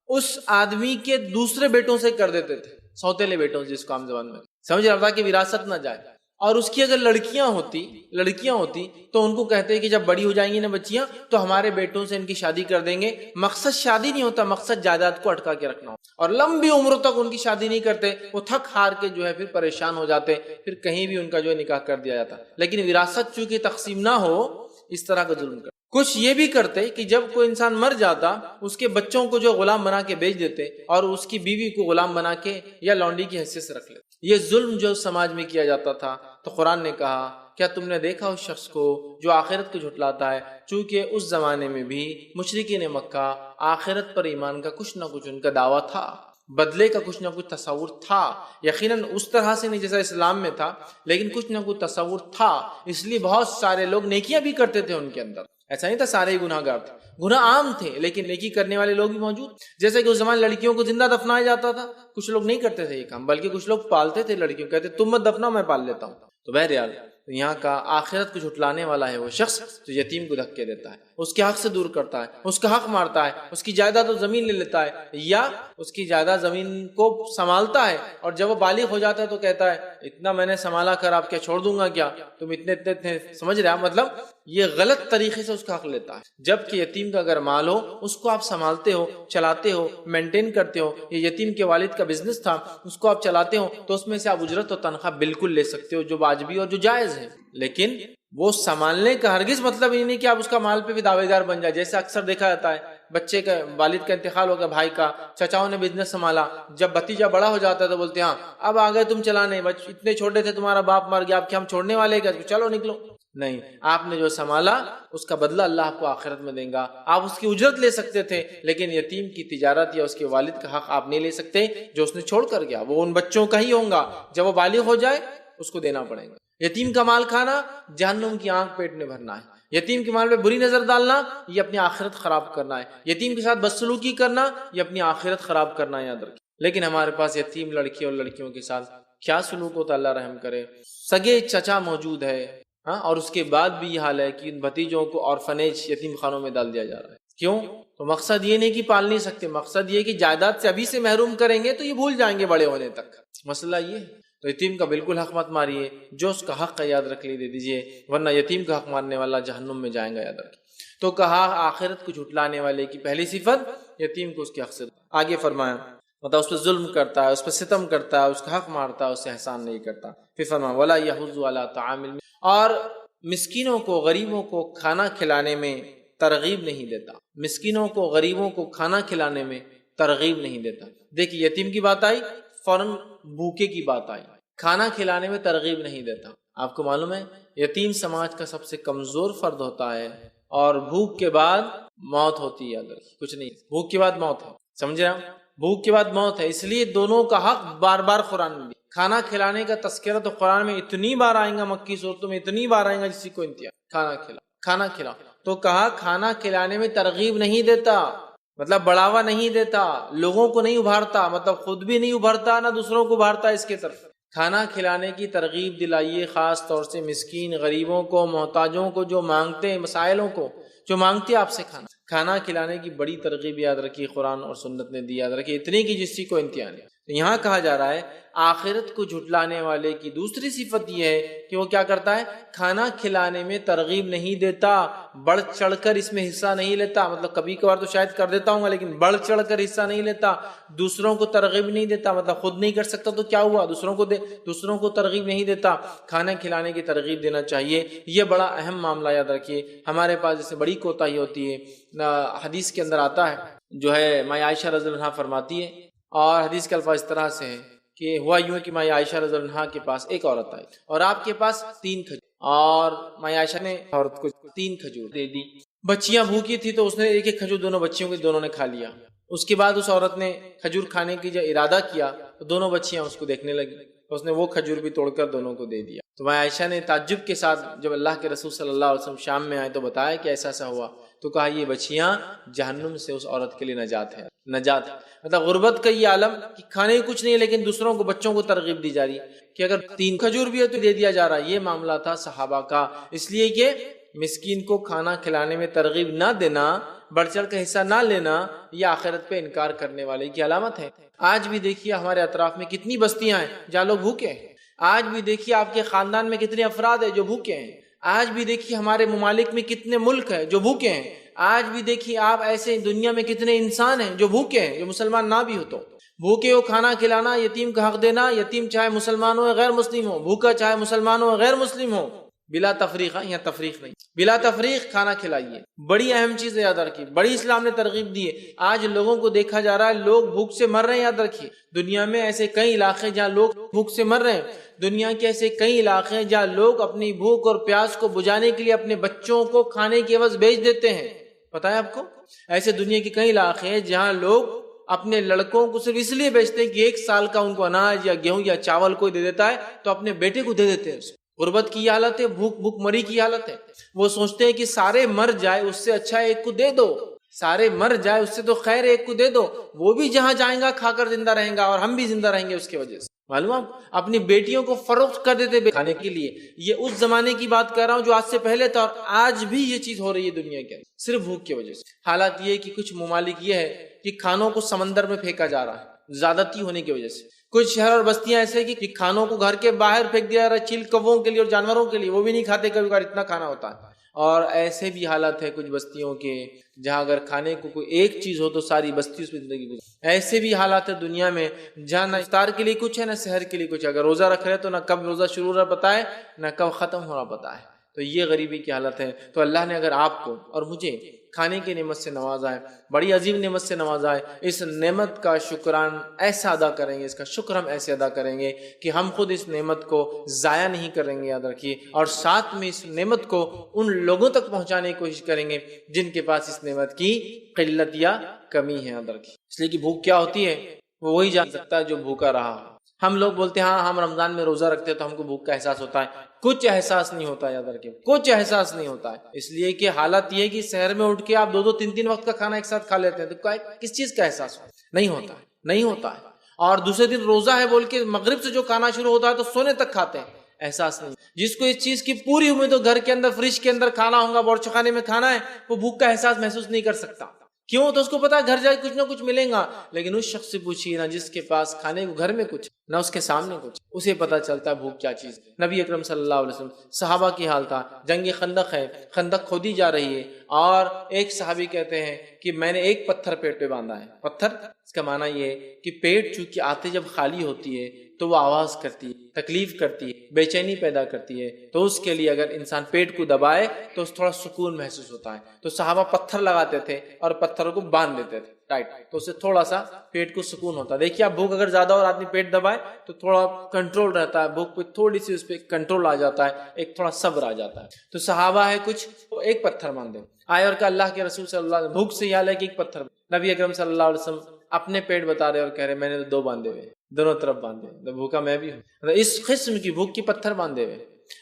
اس آدمی کے دوسرے بیٹوں سے کر دیتے تھے، سوتیلے بیٹوں سے، جس کو عام زبان میں سمجھ رہا تھا کہ وراثت نہ جائے۔ اور اس کی اگر لڑکیاں ہوتی تو ان کو کہتے کہ جب بڑی ہو جائیں گی نا بچیاں تو ہمارے بیٹوں سے ان کی شادی کر دیں گے۔ مقصد شادی نہیں ہوتا، مقصد جائیداد کو اٹکا کے رکھنا ہوتا، اور لمبی عمروں تک ان کی شادی نہیں کرتے، وہ تھک ہار کے جو ہے پھر پریشان ہو جاتے، پھر کہیں بھی ان کا جو ہے نکاح کر دیا جاتا۔ لیکن وراثت چونکہ تقسیم نہ ہو، اس طرح کا ظلم کرتے۔ کچھ یہ بھی کرتے کہ جب کوئی انسان مر جاتا اس کے بچوں کو جو غلام بنا کے بیچ دیتے اور اس کی بیوی کو غلام بنا کے یا لونڈی کی حیثیت سے رکھ لیتے۔ یہ ظلم جو سماج میں کیا جاتا تھا، تو قرآن نے کہا کیا تم نے دیکھا اس شخص کو جو آخرت کو جھٹلاتا ہے؟ چونکہ اس زمانے میں بھی مشرکین مکہ آخرت پر ایمان کا کچھ نہ کچھ ان کا دعویٰ تھا، بدلے کا کچھ نہ کچھ تصور تھا، یقیناً اس طرح سے نہیں جیسا اسلام میں تھا، لیکن کچھ نہ کچھ تصور تھا۔ اس لیے بہت سارے لوگ نیکیاں بھی کرتے تھے ان کے اندر، ایسا نہیں تھا سارے ہی گناہ گار تھے، گناہ عام تھے لیکن نیکی کرنے والے لوگ بھی موجود، جیسے کہ اس زمان لڑکیوں کو زندہ دفنایا جاتا تھا، کچھ لوگ نہیں کرتے تھے یہ کام، بلکہ کچھ لوگ پالتے تھے لڑکیوں، کہتے تم مت دفناؤ میں پال لیتا ہوں۔ تو بہرحال یہاں کا آخرت کو جھٹلانے والا ہے وہ شخص جو یتیم کو دھکے دیتا ہے، اس کے حق سے دور کرتا ہے، اس کا حق مارتا ہے، اس کی جائیداد و زمین لے لیتا ہے، یا اس کی جائیداد زمین کو سنبھالتا ہے، اور جب وہ بالغ ہو جاتا ہے تو کہتا ہے اتنا میں نے سنبھالا کر آپ کیا چھوڑ دوں گا کیا، تم اتنے سمجھ رہے ہیں؟ مطلب یہ غلط طریقے سے اس کا حق لیتا ہے، جبکہ یتیم کا اگر مال ہو اس کو آپ سنبھالتے ہو، چلاتے ہو، مینٹین کرتے ہو، یہ یتیم کے والد کا بزنس تھا اس کو آپ چلاتے ہو، تو اس میں سے آپ اجرت اور تنخواہ بالکل لے سکتے ہو جو واجبی اور جو جائز ہے، لیکن وہ سنبھالنے کا ہرگز مطلب یہ نہیں کہ آپ اس کا مال پہ بھی دعوے دار بن جائے، جیسے اکثر دیکھا جاتا ہے بچے کا والد کا انتقال ہو گیا، بھائی کا، چچاؤں نے بزنس سنبھالا، جب بھتیجا بڑا ہو جاتا ہے تو بولتے ہیں ہاں اب آ گئے تم چلانے، اتنے چھوٹے تھے تمہارا باپ مر گیا، اب کیا ہم چھوڑنے والے کیا، چلو نکلو۔ نہیں، آپ نے جو سنبھالا اس کا بدلہ اللہ آپ کو آخرت میں دیں گا، آپ اس کی اجرت لے سکتے تھے، لیکن یتیم کی تجارت یا اس کے والد کا حق آپ نہیں لے سکتے جو اس نے چھوڑ کر گیا، وہ ان بچوں کا ہی ہوگا، جب وہ بالغ ہو جائے اس کو دینا پڑے گا۔ یتیم کا مال کھانا جہنم کی آنکھ پیٹ میں بھرنا ہے، یتیم کے مال پہ بری نظر ڈالنا یہ اپنی آخرت خراب کرنا ہے، یتیم کے ساتھ بدسلوکی کرنا یہ اپنی آخرت خراب کرنا ہے، یاد رکھیں۔ لیکن ہمارے پاس یتیم لڑکی اور لڑکیوں کے ساتھ کیا سلوک ہوتا ہے، اللہ رحم کرے۔ سگے چچا موجود ہے اور اس کے بعد بھی یہ حال ہے کہ ان بھتیجوں کو آرفنیج یتیم خانوں میں ڈال دیا جا رہا ہے۔ کیوں؟ تو مقصد یہ نہیں کہ پال نہیں سکتے، مقصد یہ کہ جائیداد سے ابھی سے محروم کریں گے تو یہ بھول جائیں گے بڑے ہونے تک، مسئلہ یہ ہے۔ تو یتیم کا بالکل حق مت ماریے، جو اس کا حق ہے یاد رکھ لی دے دیجیے، ورنہ یتیم کا حق مارنے والا جہنم میں جائیں گا، یاد رکھیں۔ تو کہا آخرت کو جھٹلانے والے کی پہلی صفت یتیم کو اس کے حق سے۔ آگے فرمایا مطلب اس پہ ظلم کرتا ہے، اس پہ ستم کرتا ہے، اس کا حق مارتا ہے، اس سے احسان نہیں کرتا۔ پھر فرمایا ولا یحض علی طعام المسکین، اور مسکینوں کو، غریبوں کو کھانا کھلانے میں ترغیب نہیں دیتا، مسکینوں کو، غریبوں کو کھانا کھلانے میں ترغیب نہیں دیتا۔ دیکھیے یتیم کی بات آئی، فوراً بھوکے کی بات آئی، کھانا کھلانے میں ترغیب نہیں دیتا۔ آپ کو معلوم ہے یتیم سماج کا سب سے کمزور فرد ہوتا ہے، اور بھوک کے بعد موت ہوتی ہے، اگر کچھ نہیں، بھوک کے بعد موت ہے، سمجھے آپ؟ بھوک کے بعد موت ہے، اس لیے دونوں کا حق بار بار قرآن میں دیا۔ کھانا کھلانے کا تذکرہ تو قرآن میں اتنی بار آئے گا، مکی صورتوں میں اتنی بار آئے گا جس کو انتہا، کھانا کھلا، کھانا کھلا، تو کہا کھانا کھلانے میں ترغیب نہیں دیتا، مطلب بڑھاوا نہیں دیتا، لوگوں کو نہیں ابھارتا، مطلب خود بھی نہیں ابھرتا، نہ دوسروں کو ابھارتا اس کے طرف۔ کھانا کھلانے کی ترغیب دلائیے، خاص طور سے مسکین، غریبوں کو، محتاجوں کو، جو مانگتے ہیں، مسائلوں کو جو مانگتے ہیں آپ سے کھانا کھلانے کی بڑی ترغیب یاد رکھیے قرآن اور سنت نے دی، یاد رکھیے اتنی کی جس کو انتہا نہیں۔ یہاں کہا جا رہا ہے آخرت کو جھٹلانے والے کی دوسری صفت یہ ہے کہ وہ کیا کرتا ہے، کھانا کھلانے میں ترغیب نہیں دیتا، بڑھ چڑھ کر اس میں حصہ نہیں لیتا، مطلب کبھی کبھار تو شاید کر دیتا ہوں گا لیکن بڑھ چڑھ کر حصہ نہیں لیتا، دوسروں کو ترغیب نہیں دیتا، مطلب خود نہیں کر سکتا تو کیا ہوا، دوسروں کو ترغیب نہیں دیتا۔ کھانا کھلانے کی ترغیب دینا چاہیے، یہ بڑا اہم معاملہ یاد رکھیے۔ ہمارے پاس جیسے بڑی کوتاہی ہوتی ہے، حدیث کے اندر آتا ہے، جو ہے ماں عائشہ رضی اللہ عنہا فرماتی ہے، اور حدیث کے الفاظ اس طرح سے ہیں کہ ہوا یوں کہ ماں عائشہ رضی اللہ عنہا کے پاس ایک عورت آئی اور آپ کے پاس 3 کھجور، اور ماں عائشہ نے عورت کو 3 کھجور دے دی۔ بچیاں بھوکی تھی تو اس نے ایک کھجور دونوں بچیوں کے دونوں نے کھا لیا۔ اس کے بعد اس عورت نے کھجور کھانے کی جو ارادہ کیا تو دونوں بچیاں اس کو دیکھنے لگی، اس نے وہ کھجور بھی توڑ کر دونوں کو دے دیا۔ تو ماں عائشہ نے تعجب کے ساتھ جب اللہ کے رسول صلی اللہ علیہ وسلم شام میں آئے تو بتایا کہ ایسا ہوا، تو کہا یہ بچیاں جہنم سے اس عورت کے لیے نجات ہے، نجات ہے۔ مطلب غربت کا یہ عالم کہ کھانے کچھ نہیں لیکن دوسروں کو، بچوں کو ترغیب دی جا رہی ہے کہ اگر 3 کھجور بھی ہے تو دے دیا جا رہا ہے۔ یہ معاملہ تھا صحابہ کا، اس لیے کہ مسکین کو کھانا کھلانے میں ترغیب نہ دینا، بڑھ چڑھ کا حصہ نہ لینا، یہ آخرت پہ انکار کرنے والے کی علامت ہے۔ آج بھی دیکھیے ہمارے اطراف میں کتنی بستیاں ہیں جہاں لوگ بھوکے ہیں، آج بھی دیکھیے آپ کے خاندان میں کتنے افراد ہیں جو بھوکے ہیں، آج بھی دیکھیے ہمارے ممالک میں کتنے ملک ہیں جو بھوکے ہیں، آج بھی دیکھیے آپ ایسے دنیا میں کتنے انسان ہیں جو بھوکے ہیں، جو مسلمان نہ بھی ہو تو بھوکے ہو، کھانا کھلانا، یتیم کا حق دینا، یتیم چاہے مسلمان ہو یا غیر مسلم ہو، بھوکا چاہے مسلمان ہو یا غیر مسلم ہو، بلا تفریق، یہاں تفریق نہیں، بلا تفریق کھانا کھلائیے، بڑی اہم چیز ہے، یاد رکھیے، بڑی اسلام نے ترغیب دی ہے۔ آج لوگوں کو دیکھا جا رہا ہے لوگ بھوک سے مر رہے ہیں، یاد رکھیے دنیا میں ایسے کئی علاقے جہاں لوگ بھوک سے مر رہے ہیں، دنیا کے ایسے کئی علاقے ہیں جہاں لوگ اپنی بھوک اور پیاس کو بجھانے کے لیے اپنے بچوں کو کھانے کے عوض بیچ دیتے ہیں۔ پتہ ہے آپ کو، ایسے دنیا کے کئی علاقے ہیں جہاں لوگ اپنے لڑکوں کو صرف اس لیے بیچتے ہیں کہ 1 سال کا ان کو اناج یا گیہوں یا چاول کوئی دے دیتا ہے تو اپنے بیٹے کو دے دیتے ہیں۔ غربت کی حالت ہے، بھوک مری کی حالت ہے۔ وہ سوچتے ہیں کہ سارے مر جائے اس سے اچھا ایک کو دے دو، سارے مر جائے اس سے تو خیر ایک کو دے دو، وہ بھی جہاں جائیں گا کھا کر زندہ رہیں گا اور ہم بھی زندہ رہیں گے اس کی وجہ سے۔ معلوم آپ اپنی بیٹیوں کو فروخت کر دیتے کھانے کے لیے۔ یہ اس زمانے کی بات کر رہا ہوں جو آج سے پہلے تھا، اور آج بھی یہ چیز ہو رہی ہے دنیا کے اندر، صرف بھوک کی وجہ سے۔ حالات یہ ہے کہ کچھ ممالک یہ ہے کہ کھانوں کو سمندر میں پھینکا جا رہا ہے زیادتی ہونے کی وجہ سے۔ کچھ شہر اور بستیاں ایسے کہ کھانوں کو گھر کے باہر پھینک دیا جا رہا ہے، چیل کووں کے لیے اور جانوروں کے لیے، وہ بھی نہیں کھاتے، کبھی کبھار اتنا کھانا ہوتا ہے۔ اور ایسے بھی حالات ہے کچھ بستیوں کے جہاں اگر کھانے کو کوئی ایک چیز ہو تو ساری بستی اس پہ زندگی گزرے۔ ایسے بھی حالات ہے دنیا میں جہاں نہ افطار کے لیے کچھ ہے نہ سحر کے لیے کچھ ہے، اگر روزہ رکھ رہے تو نہ کب روزہ شروع ہو رہا پتہ ہے نہ کب ختم ہو رہا پتہ ہے، تو یہ غریبی کی حالت ہے۔ تو اللہ نے اگر آپ کو اور مجھے کھانے کی نعمت سے نوازا ہے، بڑی عظیم نعمت سے نوازا ہے، اس نعمت کا شکران ایسا ادا کریں گے، اس کا شکر ہم ایسے ادا کریں گے کہ ہم خود اس نعمت کو ضائع نہیں کریں گے، یاد رکھیے، اور ساتھ میں اس نعمت کو ان لوگوں تک پہنچانے کی کوشش کریں گے جن کے پاس اس نعمت کی قلت یا کمی ہے، یاد رکھیے۔ اس لیے کہ بھوک کیا ہوتی ہے وہ وہی جان سکتا ہے جو بھوکا رہا۔ ہم لوگ بولتے ہیں ہاں ہم رمضان میں روزہ رکھتے ہیں تو ہم کو بھوک کا احساس ہوتا ہے، کچھ احساس نہیں ہوتا، یاد رکھیں کچھ احساس نہیں ہوتا ہے۔ اس لیے کہ حالت یہ ہے کہ شہر میں اٹھ کے آپ 2-2 3-3 وقت کا کھانا ایک ساتھ کھا لیتے ہیں تو کس چیز کا احساس نہیں ہوتا ہے، نہیں ہوتا ہے۔ اور دوسرے دن روزہ ہے بول کے مغرب سے جو کھانا شروع ہوتا ہے تو سونے تک کھاتے ہیں، احساس نہیں۔ جس کو اس چیز کی پوری امید ہو گھر کے اندر فریج کے اندر کھانا ہوگا، باورچی خانے میں کھانا ہے، وہ بھوک کا احساس محسوس نہیں کر سکتا۔ کیوں؟ تو اس کو پتا گھر جائے کچھ نہ کچھ ملے گا، لیکن اس شخص سے پوچھیے نہ جس کے پاس کھانے کو گھر میں کچھ نہ اس کے سامنے کچھ، اسے پتا چلتا ہے بھوک کیا چیز۔ نبی اکرم صلی اللہ علیہ وسلم، صحابہ کی حال تھا، جنگ خندق ہے، خندق کھودی جا رہی ہے، اور ایک صحابی کہتے ہیں کہ میں نے ایک پتھر پیٹ پہ باندھا ہے. پتھر اس کا معنی یہ ہے کہ پیٹ چونکہ آتے جب خالی ہوتی ہے تو وہ آواز کرتی ہے، تکلیف کرتی ہے، بے چینی پیدا کرتی ہے، تو اس کے لیے اگر انسان پیٹ کو دبائے تو اس تھوڑا سکون محسوس ہوتا ہے. تو صحابہ پتھر لگاتے تھے اور پتھروں کو باندھ دیتے تھے ٹائٹ، تو اس سے تھوڑا سا پیٹ کو سکون ہوتا ہے. دیکھیے آپ بھوک اگر زیادہ اور آدمی پیٹ دبائے تو تھوڑا کنٹرول رہتا ہے، بھوک پہ تھوڑی سی اس پہ کنٹرول آ جاتا ہے، ایک تھوڑا صبر آ جاتا ہے. تو صحابہ ہے کچھ ایک پتھر باندھے آئے اور کہ اللہ کے رسول صلی اللہ علیہ وسلم بھوک سے یہ ہے کہ ایک پتھر. نبی اکرم صلی اللہ علیہ وسلم اپنے پیٹ بتا رہے اور کہہ رہے میں نے تو 2 باندھے ہوئے، دونوں طرف باندھے، تو بھوکا میں بھی ہوں. اس قسم کی بھوک کی پتھر باندھے ہوئے.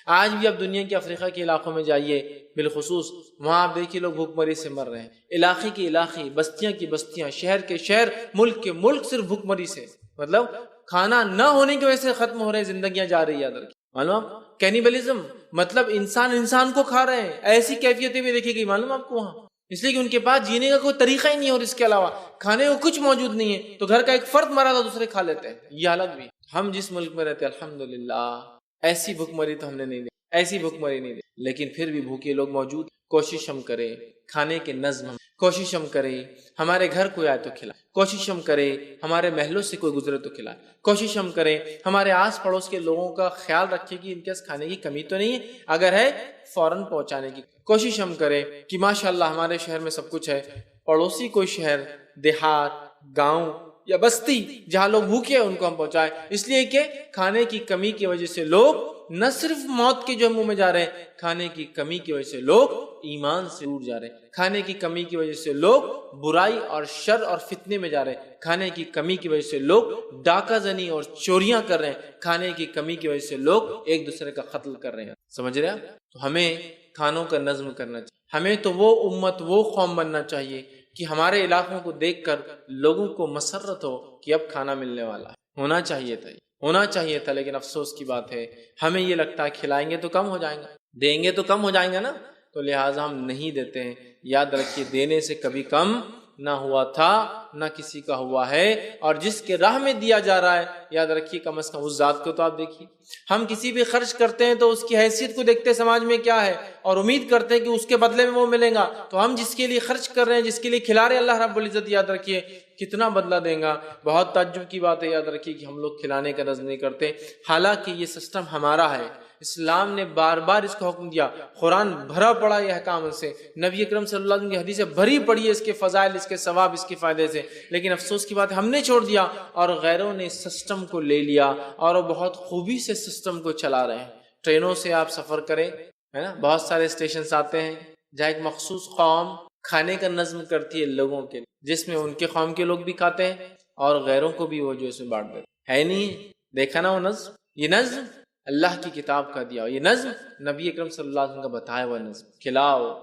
آج بھی اب دنیا کے افریقہ کے علاقوں میں جائیے بالخصوص، وہاں آپ دیکھیے لوگ بھوک مری سے مر رہے ہیں. علاقے کی علاقے، بستیاں کی بستیاں، شہر کے شہر، ملک کے ملک صرف بھوک مری سے، مطلب کھانا نہ ہونے کی وجہ سے ختم ہو رہے ہیں، زندگیاں جا رہی ہے ادھر کی. معلوم کینیبلزم، مطلب انسان کو کھا رہے ہیں، ایسی کیفیتیں بھی دیکھی گئی معلوم آپ کو وہاں، اس لیے کہ ان کے پاس جینے کا کوئی طریقہ ہی نہیں ہے اور اس کے علاوہ کھانے کو کچھ موجود نہیں ہے. تو گھر کا ایک فرد مرا تھا دوسرے کھا لیتے ہیں. یہ حالت بھی ہم جس ملک میں رہتے ہیں الحمدللہ ایسی بھوک مری تو ہم نے نہیں دی، ایسی بھوک مری نہیں دی. لیکن پھر بھی بھوکے لوگ موجود. کوشش ہم کریں کھانے کے نظم، کوشش ہم کریں ہمارے گھر کوئی آئے تو کھلائے، کوشش ہم کریں ہمارے محلوں سے کوئی گزرے تو کھلائے، کوشش ہم کریں ہمارے آس پڑوس کے لوگوں کا خیال رکھیں کہ ان کے کھانے کی کمی تو نہیں ہے، اگر ہے فوراً پہنچانے کی کوشش ہم کریں. کہ ماشاءاللہ ہمارے شہر میں سب کچھ ہے، پڑوسی کوئی شہر، دیہات، گاؤں یا بستی جہاں لوگ بھوکے ہیں ان کو ہم پہنچائیں. اس لیے کہ کھانے کی کمی کی وجہ سے لوگ نہ صرف موت کے جو منہ میں جا رہے ہیں، کھانے کی کمی کی وجہ سے لوگ ایمان سے دور جا رہے ہیں، کھانے کی کمی کی وجہ سے لوگ برائی اور شر اور فتنے میں جا رہے ہیں، کھانے کی کمی کی وجہ سے لوگ ڈاکہ زنی اور چوریاں کر رہے ہیں، کھانے کی کمی کی وجہ سے لوگ ایک دوسرے کا قتل کر رہے ہیں. سمجھ رہے ہیں؟ تو ہمیں کھانوں کا نظم کرنا چاہیے. ہمیں تو وہ امت، وہ قوم بننا چاہیے کہ ہمارے علاقوں کو دیکھ کر لوگوں کو مسرت ہو کہ اب کھانا ملنے والا ہے. ہونا چاہیے تھا لیکن افسوس کی بات ہے ہمیں یہ لگتا ہے کھلائیں گے تو کم ہو جائیں گا، دیں گے تو کم ہو جائیں گا نا، تو لہٰذا ہم نہیں دیتے ہیں. یاد رکھیے دینے سے کبھی کم نہ ہوا تھا نہ کسی کا ہوا ہے، اور جس کے راہ میں دیا جا رہا ہے یاد رکھیے کم از کم اس ذات کو تو آپ دیکھیے. ہم کسی بھی خرچ کرتے ہیں تو اس کی حیثیت کو دیکھتے ہیں سماج میں کیا ہے، اور امید کرتے ہیں کہ اس کے بدلے میں وہ ملے گا. تو ہم جس کے لیے خرچ کر رہے ہیں، جس کے لیے کھلا رہے ہیں، اللہ رب العزت یاد رکھیے کتنا بدلہ دیں گا. بہت تعجب کی بات ہے یاد رکھیے کہ ہم لوگ کھلانے کا نظم نہیں کرتے، حالانکہ یہ سسٹم ہمارا ہے. اسلام نے بار بار اس کا حکم دیا، قرآن بھرا پڑا یہ احکام سے، نبی اکرم صلی اللہ علیہ وسلم کی حدیثیں بھری پڑی ہے اس کے فضائل، اس کے ثواب، اس کے فائدے سے. لیکن افسوس کی بات ہے ہم نے چھوڑ دیا اور غیروں نے سسٹم کو لے لیا اور وہ بہت خوبی سے سسٹم کو چلا رہے ہیں. ٹرینوں سے آپ سفر کریں، ہے نا، بہت سارے اسٹیشنز آتے ہیں جہاں ایک مخصوص قوم کھانے کا نظم کرتی ہے لوگوں کے، جس میں ان کے قوم کے لوگ بھی کھاتے ہیں اور غیروں کو بھی وہ جو اس میں بانٹ دیتے ہے. نہیں دیکھا نا وہ نظم؟ یہ نظم اللہ کی کتاب کا دیا، یہ نظم نبی اکرم صلی اللہ علیہ وسلم کا بتایا ہوا نظم.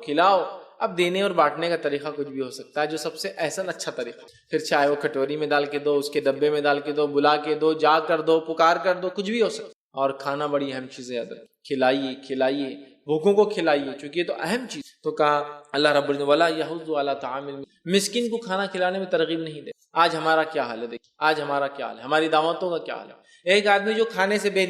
کھلاؤ. اب دینے اور بانٹنے کا طریقہ کچھ بھی ہو سکتا ہے، جو سب سے احسن اچھا طریقہ، پھر چاہے وہ کٹوری میں ڈال کے دو، اس کے ڈبے میں ڈال کے دو، بلا کے دو، جا کر دو، پکار کر دو، کچھ بھی ہو سکتا. اور کھانا بڑی اہم چیز ہے یاد رکھیں. کھلائیے بھوکوں کو کھلائیے، چونکہ یہ تو اہم چیز. تو کہا اللہ رب العزت ولا یحض علی طعام مسکین کو کھانا کھلانے میں ترغیب نہیں دے. آج ہمارا کیا حال ہے؟ دیکھیں آج ہمارا کیا حال ہے، ہماری دعوتوں کا کیا حال ہے. ایک آدمی جو کھانے سے بے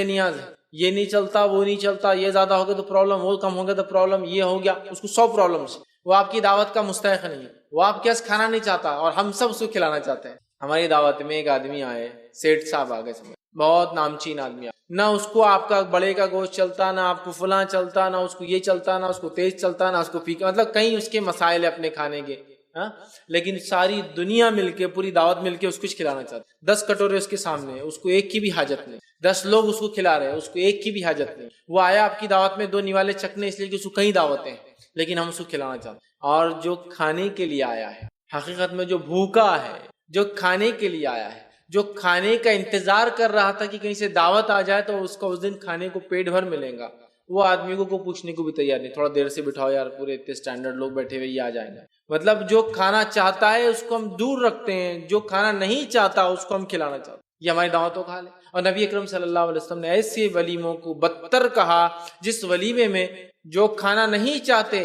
نیاز ہے، یہ نہیں چلتا، وہ نہیں چلتا، یہ زیادہ ہو گیا تو پرابلم، وہ کم ہو گیا تو پرابلم، یہ ہو گیا، اس کو 100 پرابلمس. وہ آپ کی دعوت کا مستحق نہیں ہے، وہ آپ کے پاس کھانا نہیں چاہتا اور ہم سب اس کو کھلانا چاہتے ہیں. ہماری دعوت میں ایک آدمی آئے، سیٹھ صاحب آ گئے، بہت نامچین آدمی آئے. نہ اس کو آپ کا بڑے کا گوشت چلتا، نہ آپ کو فلاں چلتا، نہ اس کو یہ چلتا، نہ اس کو تیز چلتا، نہ اس کو پھیکا، مطلب کئی اس کے مسائل اپنے کھانے کے. لیکن ساری دنیا مل کے، پوری دعوت مل کے اس کو کچھ کھلانا چاہتے. 10 کٹورے اس کے سامنے ہیں، اس کو ایک کی بھی حاجت نہیں. 10 لوگ اس کو کھلا رہے ہیں، اس کو ایک کی بھی حاجت نہیں. وہ آیا آپ کی دعوت میں 2 نیوالے چکنے اس لیے کہ اس کو کئی دعوتیں ہیں، لیکن ہم اس کو کھلانا چاہتے ہیں. اور جو کھانے کے لیے آیا ہے، حقیقت میں جو بھوکا ہے، جو کھانے کے لیے آیا ہے، جو کھانے کا انتظار کر رہا تھا کہ کہیں سے دعوت آ جائے تو اس کو اس دن کھانے کو پیٹ بھر ملے گا، وہ آدمی کو پوچھنے کو بھی تیار نہیں. تھوڑا دیر سے بٹھاؤ یار، پورے اتنے اسٹینڈرڈ لوگ بیٹھے ہوئے یہ آ جائیں گے. مطلب جو کھانا چاہتا ہے اس کو ہم دور رکھتے ہیں، جو کھانا نہیں چاہتا اس کو ہم کھلانا چاہتے ہیں. یہ ہماری دعوتوں کا حال ہے. اور نبی اکرم صلی اللہ علیہ وسلم نے ایسے ولیموں کو بدتر کہا جس ولیمے میں جو کھانا نہیں چاہتے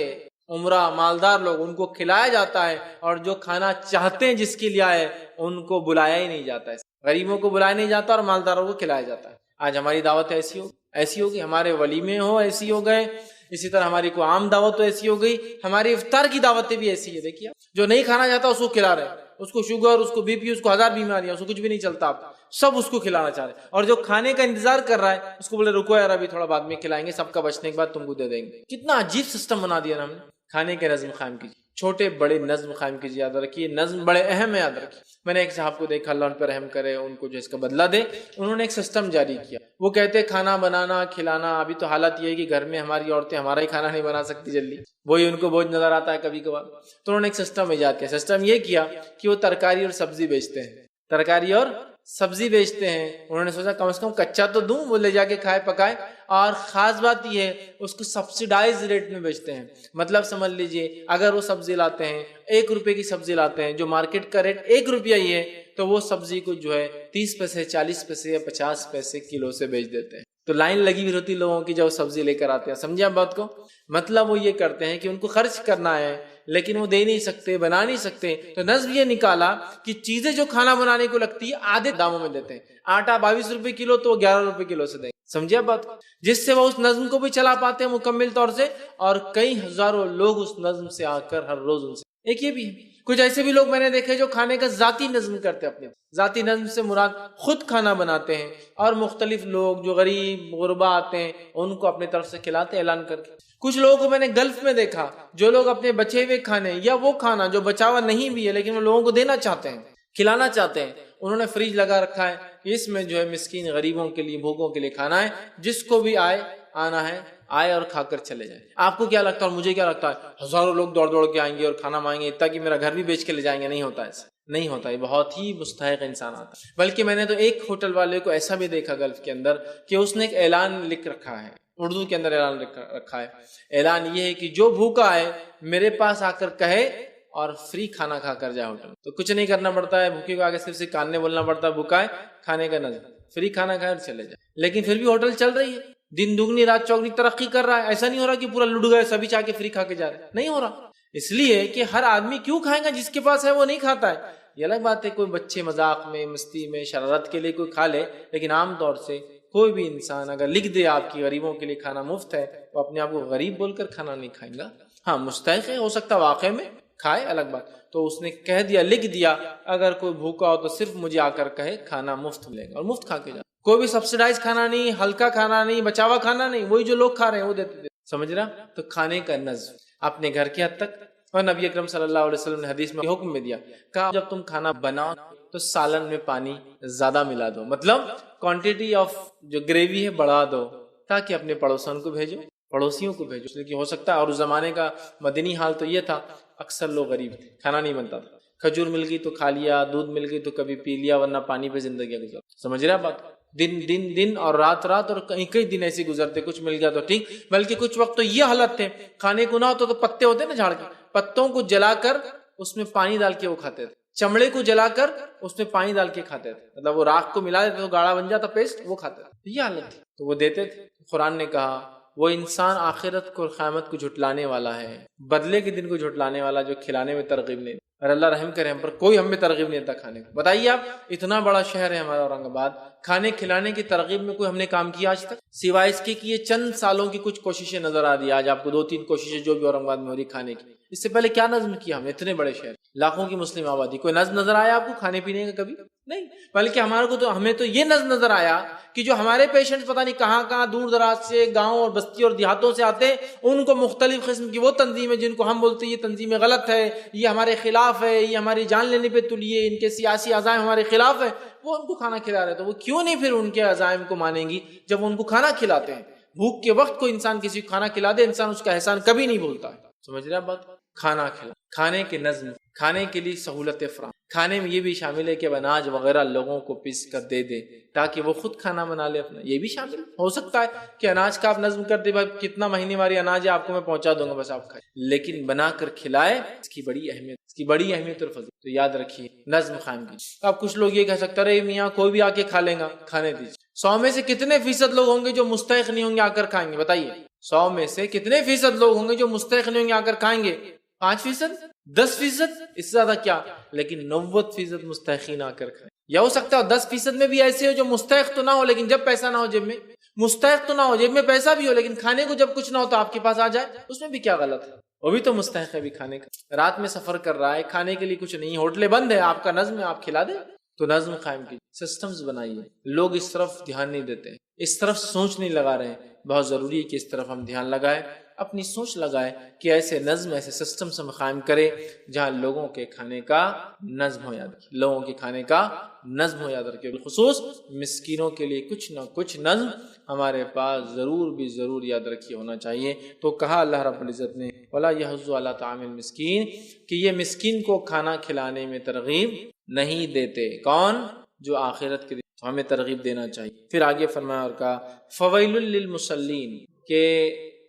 عمرہ مالدار لوگ ان کو کھلایا جاتا ہے، اور جو کھانا چاہتے ہیں جس کے لیے آئے ان کو بلایا ہی نہیں جاتا ہے. غریبوں کو بلایا نہیں جاتا اور مالداروں کو کھلایا جاتا ہے. آج ہماری دعوت ایسی ہوگی، ہمارے ولیمے ہو ایسی ہو گئے اسی طرح ہماری کوئی عام دعوت تو ایسی ہو گئی، ہماری افطار کی دعوتیں بھی ایسی ہے. دیکھیے جو نہیں کھانا چاہتا اس کو کھلا رہے ہیں، اس کو شوگر، اس کو بی پی، اس کو 1000 بیماریاں، اس کو کچھ بھی نہیں چلتا، آپ سب اس کو کھلانا چاہ رہے ہیں. اور جو کھانے کا انتظار کر رہا ہے اس کو بولے رکو یار ابھی تھوڑا بعد میں کھلائیں گے، سب کا بچنے کے بعد تم کو دے دیں گے. کتنا عجیب سسٹم بنا دیا نا ہم نے. کھانے کے نظم قائم کیجیے، چھوٹے بڑے نظم قائم کیجیے. یاد رکھیے نظم بڑے اہم ہے، یاد رکھیے. میں نے ایک صاحب کو دیکھا، اللہ ان پر رحم کرے، ان کو جو اس کا بدلہ دے، انہوں نے ایک سسٹم جاری کیا. وہ کہتے کھانا بنانا کھلانا، ابھی تو حالت یہ ہے کہ گھر میں ہماری عورتیں ہمارا ہی کھانا نہیں بنا سکتی جلدی، وہی ان کو بوجھ نظر آتا ہے کبھی کبھار. تو انہوں نے ایک سسٹم ایجاد کیا. سسٹم یہ کیا کہ وہ ترکاری اور سبزی بیچتے ہیں، ترکاری اور سبزی بیچتے ہیں. انہوں نے سوچا کم از کم کچا تو دوں، وہ لے جا کے کھائے پکائے. اور خاص بات یہ ہے اس کو سبسیڈائز ریٹ میں بیچتے ہیں. مطلب سمجھ لیجئے اگر وہ سبزی لاتے ہیں 1 روپے کی سبزی لاتے ہیں، جو مارکیٹ کا ریٹ 1 روپیہ ہی ہے، تو وہ سبزی کو جو ہے 30 پیسے 40 پیسے یا 50 پیسے کلو سے بیچ دیتے ہیں. تو لائن لگی ہوئی ہوتی لوگوں کی جو سبزی لے کر آتے ہیں. سمجھے آپ بات کو؟ مطلب وہ یہ کرتے ہیں کہ ان کو خرچ کرنا ہے لیکن وہ دے نہیں سکتے، بنا نہیں سکتے. تو نظم یہ نکالا کہ چیزیں جو کھانا بنانے کو لگتی ہے آدھے داموں میں دیتے ہیں. آٹا 22 روپے کلو تو وہ 11 روپے کلو سے دیں گے. سمجھے بات کو؟ جس سے وہ اس نظم کو بھی چلا پاتے ہیں مکمل طور سے، اور کئی ہزاروں لوگ اس نظم سے آ کر ہر روز ان سے. ایک یہ بھی ہے کچھ ایسے بھی لوگ میں نے دیکھے جو کھانے کا ذاتی نظم کرتے ہیں. اپنے ذاتی نظم سے مراد خود کھانا بناتے ہیں اور مختلف لوگ جو غریب غربا آتے ہیں ان کو اپنے طرف سے کھلاتے اعلان کر کے. کچھ لوگوں کو میں نے گلف میں دیکھا جو لوگ اپنے بچے ہوئے کھانے یا وہ کھانا جو بچا ہوا نہیں بھی ہے لیکن وہ لوگوں کو دینا چاہتے ہیں، کھلانا چاہتے ہیں، انہوں نے فریج لگا رکھا ہے. اس میں جو ہے مسکین غریبوں کے لیے، بھوکوں کے لیے کھانا ہے، جس کو بھی آنا ہے آئے اور کھا کر چلے جائیں. آپ کو کیا لگتا ہے اور مجھے کیا لگتا ہے ہزاروں لوگ دوڑ دوڑ کے آئیں گے اور کھانا مانگیں گے اتنا کہ میرا گھر بھی بیچ کے لے جائیں گے؟ نہیں ہوتا ایسا، نہیں ہوتا. یہ بہت ہی مستحق انسان آتا ہے. بلکہ میں نے تو ایک ہوٹل والے کو ایسا بھی دیکھا گلف کے اندر کہ اس نے ایک اعلان لکھ رکھا ہے، اردو کے اندر اعلان رکھا ہے. اعلان یہ ہے کہ جو بھوکا ہے میرے پاس آ کر کہے اور فری کھانا کھا کر جائے ہوٹل. تو کچھ نہیں کرنا پڑتا ہے، بھوکے کو آگے صرف سے کاننے بولنا پڑتا ہے بھوکا ہے، کھانے کا نظر، فری کھانا کھائے اور چلے جائے. لیکن پھر بھی ہوٹل چل رہی ہے، دن دگنی رات چوگنی ترقی کر رہا ہے. ایسا نہیں ہو رہا کہ پورا لٹ گئے سبھی چاہ کے فری کھا کے جا رہے، نہیں ہو رہا. اس لیے کہ ہر آدمی کیوں کھائے گا؟ جس کے پاس ہے وہ نہیں کھاتا ہے. یہ الگ بات ہے کوئی بچے مذاق میں، مستی میں، شرارت کے لیے کوئی کھا لے، لیکن عام طور سے کوئی بھی انسان اگر لکھ دے آپ کی غریبوں کے لیے کھانا مفت ہے تو اپنے آپ کو غریب بول کر کھانا نہیں کھائیں گا. ہاں مستحق ہے، ہو سکتا واقع میں کھائے، الگ بات. تو اس نے کہہ دیا، لکھ دیا اگر کوئی بھوکا ہو تو صرف مجھے آ کر کہے کھانا مفت ملے گا اور مفت کھا کے جا. کوئی بھی سبسیڈائز کھانا نہیں، ہلکا کھانا نہیں، بچاوا کھانا نہیں، وہی جو لوگ کھا رہے ہیں وہ دیتے. سمجھ رہا؟ تو کھانے کا نظم اپنے گھر کی حد تک. اور نبی اکرم صلی اللہ علیہ وسلم نے حدیث میں حکم میں دیا، کہا جب تم کھانا بناؤ تو سالن میں پانی زیادہ ملا دو، مطلب کوانٹٹی آف جو گریوی ہے بڑھا دو، تاکہ اپنے پڑوسوں کو بھیجو، پڑوسیوں کو بھیجو. اس لیے ہو سکتا ہے، اور اس زمانے کا مدنی حال تو یہ تھا اکثر لوگ غریب تھے، کھانا نہیں بنتا تھا. کھجور مل گئی تو کھا لیا، دودھ مل گئی تو کبھی پی لیا، ورنہ پانی پہ زندگی گزر. سمجھ رہا بات؟ دن اور رات اور کئی دن ایسے گزرتے. کچھ مل گیا تو ٹھیک، بلکہ کچھ وقت تو یہ حالت تھے کھانے کو نہ ہوتا تو پتے ہوتے نا جھاڑ کے، پتوں کو جلا کر اس میں پانی ڈال کے وہ کھاتے تھے. چمڑے کو جلا کر اس میں پانی ڈال کے کھاتے تھے، مطلب وہ راکھ کو ملا دیتے تو گاڑھا بن جاتا پیسٹ، وہ کھاتے تھے. یہ حالت تھی تو وہ دیتے تھے. قرآن نے کہا وہ انسان آخرت کو، قیامت کو جھٹلانے والا ہے، بدلے کے دن کو جھٹلانے والا جو کھلانے میں ترغیب نہیں. اور اللہ رحم کرے ہم پر، کوئی ہم میں ترغیب نہیں دیتا کھانے کو. بتائیے آپ، اتنا بڑا شہر ہے ہمارا اورنگ آباد، کھانے کھلانے کی ترغیب میں کوئی ہم نے کام کیا آج تک؟ سوائے اس کے کہ یہ چند سالوں کی کچھ کوششیں نظر آ رہی. آج آپ کو 2-3 کوششیں جو بھی اورنگ آباد میں ہو رہی کھانے کی. اس سے پہلے کیا نظم کیا ہم نے؟ اتنے بڑے شہر، لاکھوں کی مسلم آبادی، کوئی نظم نظر آیا آپ کو کھانے پینے کا؟ کبھی نہیں. بلکہ ہمیں تو یہ نظم نظر آیا کہ جو ہمارے پیشنٹ پتہ نہیں کہاں دور دراز سے، گاؤں اور بستی اور دیہاتوں سے آتے ہیں، ان کو مختلف قسم کی وہ تنظیمیں جن کو ہم بولتے ہیں یہ تنظیمیں غلط ہے، یہ ہمارے خلاف ہے، یہ ہماری جان لینے پہ تلی ہے، ان کے سیاسی عزائم ہمارے خلاف ہے، وہ ان کو کھانا کھلا رہے. تو وہ کیوں نہیں پھر ان کے عزائم کو مانیں گی جب وہ ان کو کھانا کھلاتے ہیں؟ بھوک کے وقت کوئی انسان کسی کو کھانا کھلا دے، انسان اس کا احسان کبھی نہیں بھولتا ہے. سمجھ رہے آپ بات؟ کھانا کھلا، کھانے کے نظم، کھانے کے لیے سہولت فراہم. کھانے میں یہ بھی شامل ہے کہ اناج وغیرہ لوگوں کو پیس کر دے دے تاکہ وہ خود کھانا بنا لے اپنا. یہ بھی شامل ہو سکتا ہے کہ اناج کا آپ نظم کر دے، بھائی کتنا مہینے والی اناج ہے آپ کو میں پہنچا دوں گا، بس آپ کھائیں. لیکن بنا کر کھلائے، اس کی بڑی اہمیت اور فضیلت. تو یاد رکھیے نظم قائم کیجیے. اب کچھ لوگ یہ کہہ سکتے رہے میاں کوئی بھی آ کے کھا لے گا، کھانے دیجیے. 100 میں سے کتنے فیصد لوگ ہوں گے جو مستحق نہیں ہوں گے آ کر کھائیں گے؟ بتائیے 100 میں سے کتنے فیصد لوگ ہوں گے جو مستحق نہیں ہوں گے آ کر کھائیں گے؟ 5%، 10%، اس سے زیادہ کیا؟ لیکن 90% مستحقین آ کر کھائیں. یا ہو سکتا ہے 10% میں بھی ایسے ہو جو مستحق تو نہ ہو لیکن جب پیسہ نہ ہو جیب میں مستحق تو نہ ہو، جیب میں پیسہ بھی ہو لیکن کھانے کو جب کچھ نہ ہو تو آپ کے پاس آ جائے، اس میں بھی کیا غلط ہے؟ وہ بھی تو مستحق ہے بھی کھانے کا۔ رات میں سفر کر رہا ہے، کھانے کے لیے کچھ نہیں، ہوٹلیں بند ہے، آپ کا نظم ہے، آپ کھلا دیں، تو نظم قائم کیجیے، سسٹمز بنائیے۔ لوگ اس طرف دھیان نہیں دیتے، اس طرف سوچ نہیں لگا رہے ہیں۔ بہت ضروری ہے کہ اس طرف ہم دھیان لگائیں، اپنی سوچ لگائیں کہ ایسے نظم، ایسے سسٹمز ہم قائم کریں جہاں لوگوں کے کھانے کا نظم ہو، یاد رکھیں، لوگوں کے کھانے کا نظم ہو، یاد رکھیں، بالخصوص مسکینوں کے لیے کچھ نہ کچھ نظم ہمارے پاس ضرور بھی ضرور یاد رکھیے ہونا چاہیے۔ تو کہا اللہ رب العزت نے وَلَا يَحُضُّ عَلَىٰ طَعَامِ الْمِسْكِينِ کہ یہ مسکین کو کھانا کھلانے میں ترغیب نہیں دیتے۔ کون؟ جو آخرت کے دن ہمیں ترغیب دینا چاہیے۔ پھر آگے فرمایا اور کہا فَوَيْلٌ لِّلْمُصَلِّينَ کہ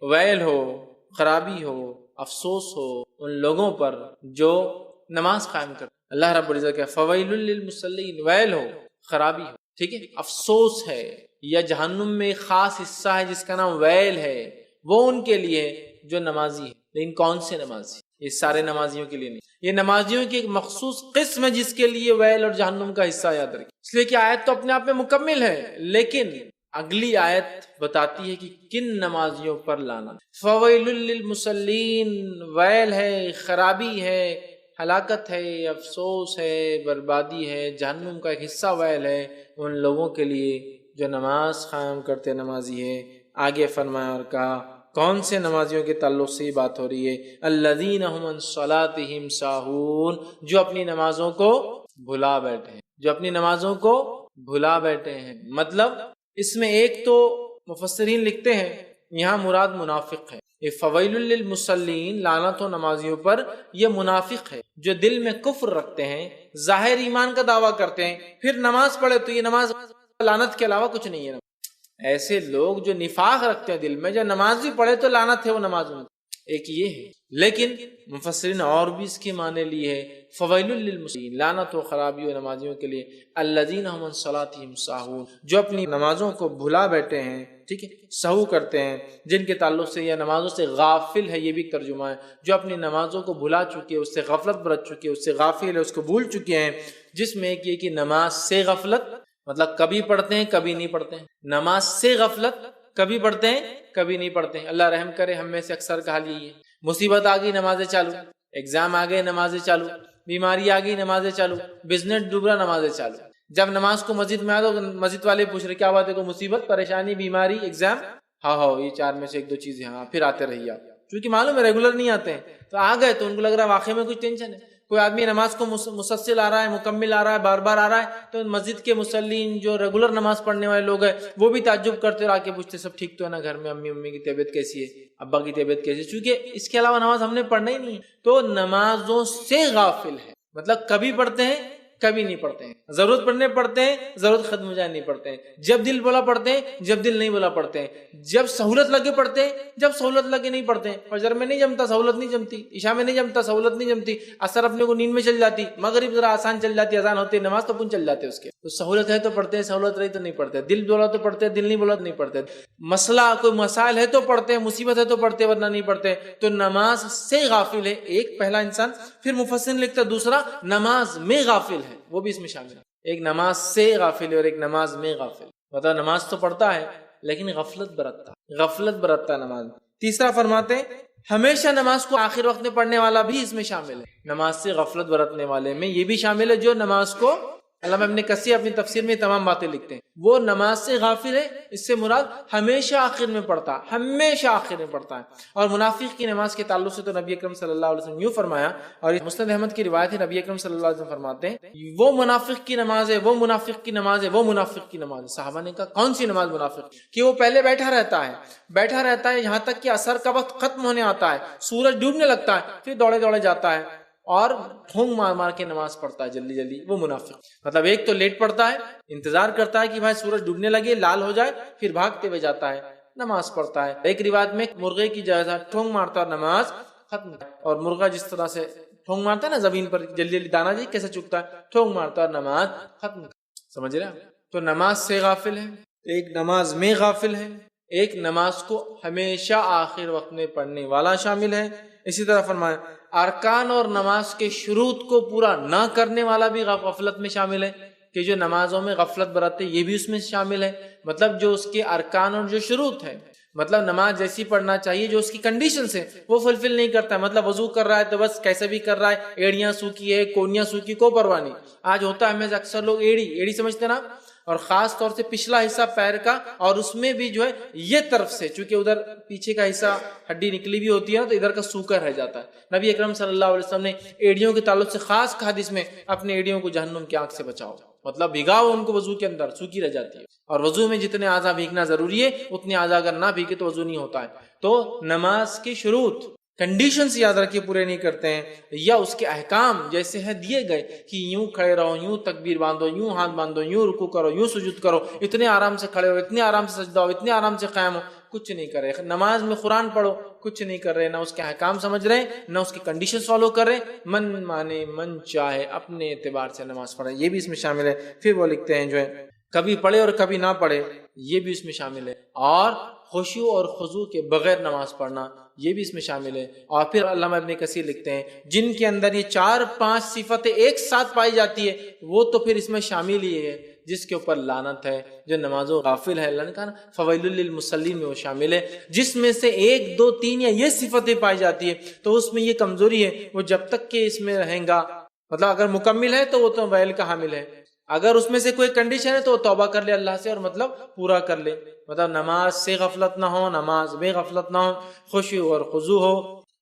ویل ہو، خرابی ہو، افسوس ہو ان لوگوں پر جو نماز قائم کرتے۔ اللہ رب العزت کا فَوَيْلٌ لِّلْمُصَلِّينَ، ویل ہو، خرابی ہو، ٹھیک ہے، افسوس ہے، یا جہنم میں ایک خاص حصہ ہے جس کا نام ویل ہے، وہ ان کے لیے جو نمازی ہے۔ لیکن کون سے نمازی؟ یہ سارے نمازیوں کے لیے نہیں، یہ نمازیوں کی ایک مخصوص قسم ہے جس کے لیے ویل اور جہنم کا حصہ یاد رکھیں۔ اس لیے کہ آیت تو اپنے آپ میں مکمل ہے، لیکن اگلی آیت بتاتی ہے کہ کن نمازیوں پر لعنت۔ فویل للمصلین، ویل ہے، خرابی ہے، ہلاکت ہے، افسوس ہے، بربادی ہے، جہنم کا ایک حصہ ویل ہے ان لوگوں کے لیے جو نماز قائم کرتے نمازی ہے۔ آگے فرمایا اور کہا کون سے نمازیوں کے تعلق سے یہ بات ہو رہی ہے؟ الذین هم عن صلاتهم ساہون، جو اپنی نمازوں کو بھلا بیٹھے ہیں، جو اپنی نمازوں کو بھلا بیٹھے ہیں۔ مطلب اس میں ایک تو مفسرین لکھتے ہیں یہاں مراد منافق ہے، یہ فویل للمصلین، لعنت ہو نمازیوں پر، یہ منافق ہے جو دل میں کفر رکھتے ہیں، ظاہر ایمان کا دعویٰ کرتے ہیں، پھر نماز پڑھے تو یہ نماز لعنت کے علاوہ کچھ نہیں ہے۔ ایسے لوگ جو نفاق رکھتے ہیں دل میں، جو نماز بھی پڑھے تو لعنت ہے وہ نماز میں، ایک یہ ہے۔ لیکن مفسرین اور بھی اس کے معنی لیے ہے فویل للمصلین، لعنت و خرابی و نمازیوں کے لیے، الذین هم عن صلاتهم ساہون، جو اپنی نمازوں کو بھلا بیٹھے ہیں، ٹھیک ہے، سہو کرتے ہیں، جن کے تعلق سے یہ نمازوں سے غافل ہے، یہ بھی ترجمہ ہے، جو اپنی نمازوں کو بھلا چکے ہیں، اس سے غفلت برت چکے ہیں، اس سے غافل ہے، اس کو بھول چکے ہیں، جس میں ایک یہ کہ نماز سے غفلت، مطلب کبھی پڑھتے ہیں کبھی نہیں پڑھتے ہیں، نماز سے غفلت، کبھی پڑھتے ہیں کبھی نہیں پڑھتے ہیں۔ اللہ رحم کرے، ہم میں سے اکثر کا حال یہی ہے، مصیبت آ گئی نمازیں چالو، ایگزام آ گئے نمازیں چالو، بیماری آ گئی نمازیں چالو، بزنس ڈوب رہا نمازیں چالو۔ جب نماز کو مسجد میں آ تو مسجد والے پوچھ رہے کیا بات ہے، کوئی مصیبت، پریشانی، بیماری، ایگزام؟ ہاں یہ چار میں سے ایک دو چیزیں، ہاں پھر آتے رہیے آپ، کیونکہ معلوم ہے ریگولر نہیں آتے ہیں، تو آ گئے تو ان کو لگ رہا ہے واقعی میں کچھ ٹینشن ہے۔ کوئی آدمی نماز کو مسلسل آ رہا ہے، مکمل آ رہا ہے، بار بار آ رہا ہے، تو مسجد کے مصلین جو ریگولر نماز پڑھنے والے لوگ ہیں وہ بھی تعجب کرتے رہ کے پوچھتے سب ٹھیک تو ہے نا گھر میں، امی کی طبیعت کیسی ہے، ابا کی طبیعت کیسی ہے، چونکہ اس کے علاوہ نماز ہم نے پڑھنا ہی نہیں ہے، تو نمازوں سے غافل ہے، مطلب کبھی پڑھتے ہیں کبھی نہیں پڑھتے ہیں، ضرورت پڑنے پڑھتے ہیں، ضرورت ختم ہو جائے نہیں پڑھتے ہیں، جب دل بولا پڑھتے ہیں، جب دل نہیں بولا پڑھتے ہیں، جب سہولت لگے پڑھتے ہیں، جب سہولت لگے نہیں پڑھتے ہیں۔ فجر میں نہیں جمتا، سہولت نہیں جمتی، عشاء میں نہیں جمتا، سہولت نہیں جمتی، عصر اپنے کو نیند میں چل جاتی، مغرب ذرا آسان چل جاتی، اذان ہوتی، نماز تو پن چل جاتے اس کے، تو سہولت ہے تو پڑھتے ہیں، سہولت رہی تو نہیں پڑھتے، دل بولا تو پڑھتے ہیں، دل نہیں بولا تو نہیں پڑھتے، مسئلہ کوئی مسائل ہے تو پڑھتے ہیں، مصیبت ہے تو پڑھتے ہیں، ورنہ نہیں پڑھتے۔ تو نماز سے غافل ہے ایک پہلا انسان، پھر مفسر لکھتا دوسرا نماز میں غافل ہے، وہ بھی اس میں شامل ہے، ایک نماز سے غافل ہے اور ایک نماز میں غافل، مطلب نماز تو پڑھتا ہے لیکن غفلت برتتا نماز۔ تیسرا فرماتے ہیں ہمیشہ نماز کو آخر وقت میں پڑھنے والا بھی اس میں شامل ہے، نماز سے غفلت برتنے والے میں یہ بھی شامل ہے جو نماز کو، علامہ ابن کثیر اپنی تفسیر میں تمام باتیں لکھتے ہیں، وہ نماز سے غافل ہے، اس سے مراد ہمیشہ آخر میں پڑھتا ہے، ہمیشہ آخر میں پڑھتا ہے۔ اور منافق کی نماز کے تعلق سے تو نبی اکرم صلی اللہ علیہ وسلم یوں فرمایا، اور مسند احمد کی روایت ہے، نبی اکرم صلی اللہ علیہ وسلم فرماتے ہیں وہ منافق کی نماز ہے، وہ منافق کی نماز ہے، وہ منافق کی نماز ہے۔ صحابہ نے کہا کون سی نماز منافق؟ کہ وہ پہلے بیٹھا رہتا ہے یہاں تک کہ عصر کا وقت ختم ہونے آتا ہے، سورج ڈوبنے لگتا ہے، پھر دوڑے جاتا ہے اور ٹھونگ مار کے نماز پڑھتا ہے جلدی، وہ منافق۔ مطلب ایک تو لیٹ پڑھتا ہے، انتظار کرتا ہے کہ بھائی سورج ڈوبنے لگے، لال ہو جائے، پھر بھاگتے ہوئے جاتا ہے نماز پڑھتا ہے۔ ایک روایت میں مرغے کی جیسا ٹھونگ مارتا اور نماز ختم، اور مرغا جس طرح سے ٹھونگ مارتا ہے نا زمین پر، جلدی دانا جی کیسے چکتا ہے، ٹھونگ مارتا اور نماز ختم، سمجھ رہے ہیں؟ تو نماز سے غافل ہے، ایک نماز میں غافل ہے، ایک نماز کو ہمیشہ آخر وقت میں پڑھنے والا شامل ہے۔ اسی طرح فرمایا ارکان اور نماز کے شروط کو پورا نہ کرنے والا بھی غفلت میں شامل ہے، کہ جو نمازوں میں غفلت برتے یہ بھی اس میں شامل ہے. مطلب جو اس کے ارکان اور جو شروط ہے، مطلب نماز جیسی پڑھنا چاہیے جو اس کی کنڈیشنز ہیں وہ فلفل نہیں کرتا ہے. مطلب وضو کر رہا ہے تو بس کیسے بھی کر رہا ہے، ایڑیاں سوکھی ہے، کونیاں سوکھی، کوئی پرواہ نہیں. آج ہوتا ہے ہمیں اکثر لوگ ایڑی سمجھتے نا، اور خاص طور سے پچھلا حصہ پیر کا، اور اس میں بھی جو ہے یہ طرف سے، چونکہ ادھر پیچھے کا حصہ ہڈی نکلی بھی ہوتی ہے نا تو ادھر کا سوکھا رہ جاتا ہے. نبی اکرم صلی اللہ علیہ وسلم نے ایڑیوں کے تعلق سے خاص حدیث میں اپنے ایڑیوں کو جہنم کی آنکھ سے بچاؤ، مطلب بھگاؤ ان کو وضو کے اندر، سوکھی رہ جاتی ہے. اور وضو میں جتنے اعضاء بھیگنا ضروری ہے اتنے اعضاء اگر نہ بھیگے تو وضو نہیں ہوتا ہے. تو نماز کی شروط، کنڈیشنز یاد رکھیے پورے نہیں کرتے ہیں، یا اس کے احکام جیسے ہیں دیے گئے کہ یوں کھڑے رہو، یوں تکبیر باندھو، یوں ہاتھ باندھو، یوں رکوع کرو، یوں سجود کرو، اتنے آرام سے کھڑے ہو، اتنے آرام سے سجدہ ہو، اتنے آرام سے قائم ہو، کچھ نہیں کر رہے. نماز میں قرآن پڑھو، کچھ نہیں کر رہے، نہ اس کے احکام سمجھ رہے نہ اس کی کنڈیشنز فالو کر رہے. من مانے من چاہے اپنے اعتبار سے نماز پڑھے، یہ بھی اس میں شامل ہے. پھر وہ لکھتے ہیں جو ہے کبھی پڑھے اور کبھی نہ پڑھے، یہ بھی اس میں شامل ہے. اور خشوع اور خضوع کے بغیر نماز پڑھنا، یہ بھی اس میں شامل ہے. اور پھر علامہ ابن کثیر لکھتے ہیں جن کے اندر یہ 4-5 صفتیں ایک ساتھ پائی جاتی ہے وہ تو پھر اس میں شامل ہی ہے، جس کے اوپر لعنت ہے، جو نمازوں غافل ہے، اللہ نے کہا فویل للمصلین میں وہ شامل ہے. جس میں سے 1 2 3 یا یہ صفتیں پائی جاتی ہے تو اس میں یہ کمزوری ہے، وہ جب تک کہ اس میں رہیں گا، مطلب اگر مکمل ہے تو وہ تو ویل کا حامل ہے، اگر اس میں سے کوئی کنڈیشن ہے تو وہ توبہ کر لے اللہ سے اور مطلب پورا کر لے. مطلب نماز سے غفلت نہ ہو، نماز میں غفلت نہ ہو، خشوع اور خضوع ہو،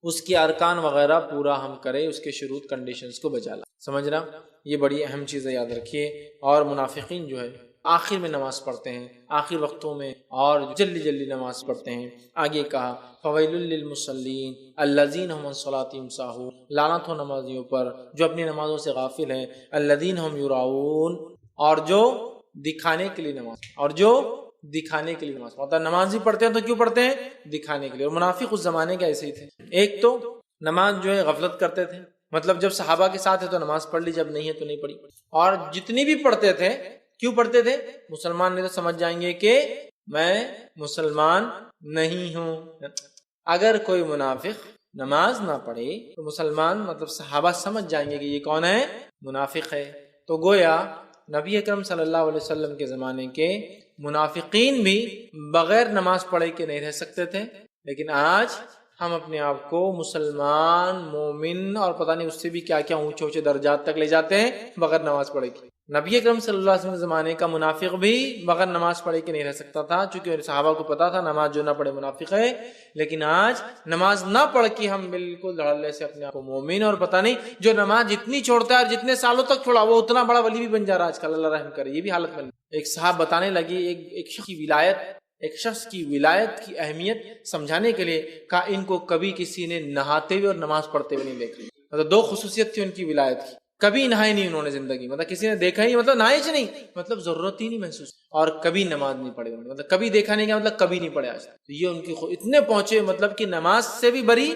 اس کی ارکان وغیرہ پورا ہم کریں، اس کے شروط کنڈیشنز کو بجا لا. سمجھ رہا؟ یہ بڑی اہم چیزیں یاد رکھیے. اور منافقین جو ہے آخر میں نماز پڑھتے ہیں، آخر وقتوں میں، اور جلدی نماز پڑھتے ہیں. آگے کہا فویل للمصلین الذین هم عن صلاتهم ساہون، لعنت ہو نمازیوں پر جو اپنی نمازوں سے غافل ہیں. الذین هم یراؤون، اور جو دکھانے کے لیے نماز، اور جو دکھانے کے لیے نماز، مطلب نماز بھی پڑھتے ہیں تو کیوں پڑھتے ہیں؟ دکھانے کے لیے. اور منافق اس زمانے کے ایسے ہی تھے. ایک تو نماز جو ہے غفلت کرتے تھے، مطلب جب صحابہ کے ساتھ ہے تو نماز پڑھ لی، جب نہیں ہے تو نہیں پڑھی. اور جتنی بھی پڑھتے تھے کیوں پڑھتے تھے؟ مسلمان نہیں تو سمجھ جائیں گے کہ میں مسلمان نہیں ہوں. اگر کوئی منافق نماز نہ پڑھے تو مسلمان مطلب صحابہ سمجھ جائیں گے کہ یہ کون ہے؟ منافق ہے. تو گویا نبی اکرم صلی اللہ علیہ وسلم کے زمانے کے منافقین بھی بغیر نماز پڑھے کے نہیں رہ سکتے تھے. لیکن آج ہم اپنے آپ کو مسلمان، مومن اور پتہ نہیں اس سے بھی کیا کیا اونچے درجات تک لے جاتے ہیں بغیر نماز پڑھے کے. نبی اکرم صلی اللہ علیہ وسلم زمانے کا منافق بھی بغیر نماز پڑھے کے نہیں رہ سکتا تھا، چونکہ صحابہ کو پتا تھا نماز جو نہ پڑھے منافق ہے. لیکن آج نماز نہ پڑھ کے ہم بالکل دھڑلے سے اپنے آپ کو مومن، اور پتہ نہیں جو نماز جتنی چھوڑتا ہے اور جتنے سالوں تک چھوڑا وہ اتنا بڑا ولی بھی بن جا رہا ہے آج کل. اللہ رحم کرے. یہ بھی حالت میں ایک صاحب بتانے لگی ایک شخص کی ولایت کی اہمیت سمجھانے کے لیے کہا ان کو کبھی کسی نے نہاتے ہوئے اور نماز پڑھتے ہوئے نہیں دیکھا. مطلب 2 خصوصیت تھی ان کی ولایت کی، کبھی نہائے نہیں انہوں نے زندگی، مطلب کسی نے دیکھا ہی، مطلب نہائے نہیں، مطلب ضرورت ہی نہیں محسوس، اور کبھی نماز نہیں پڑھے، مطلب کبھی دیکھا نہیں، مطلب کبھی نہیں پڑھے آج. تو یہ ان کی اتنے پہنچے مطلب کہ نماز سے بھی بری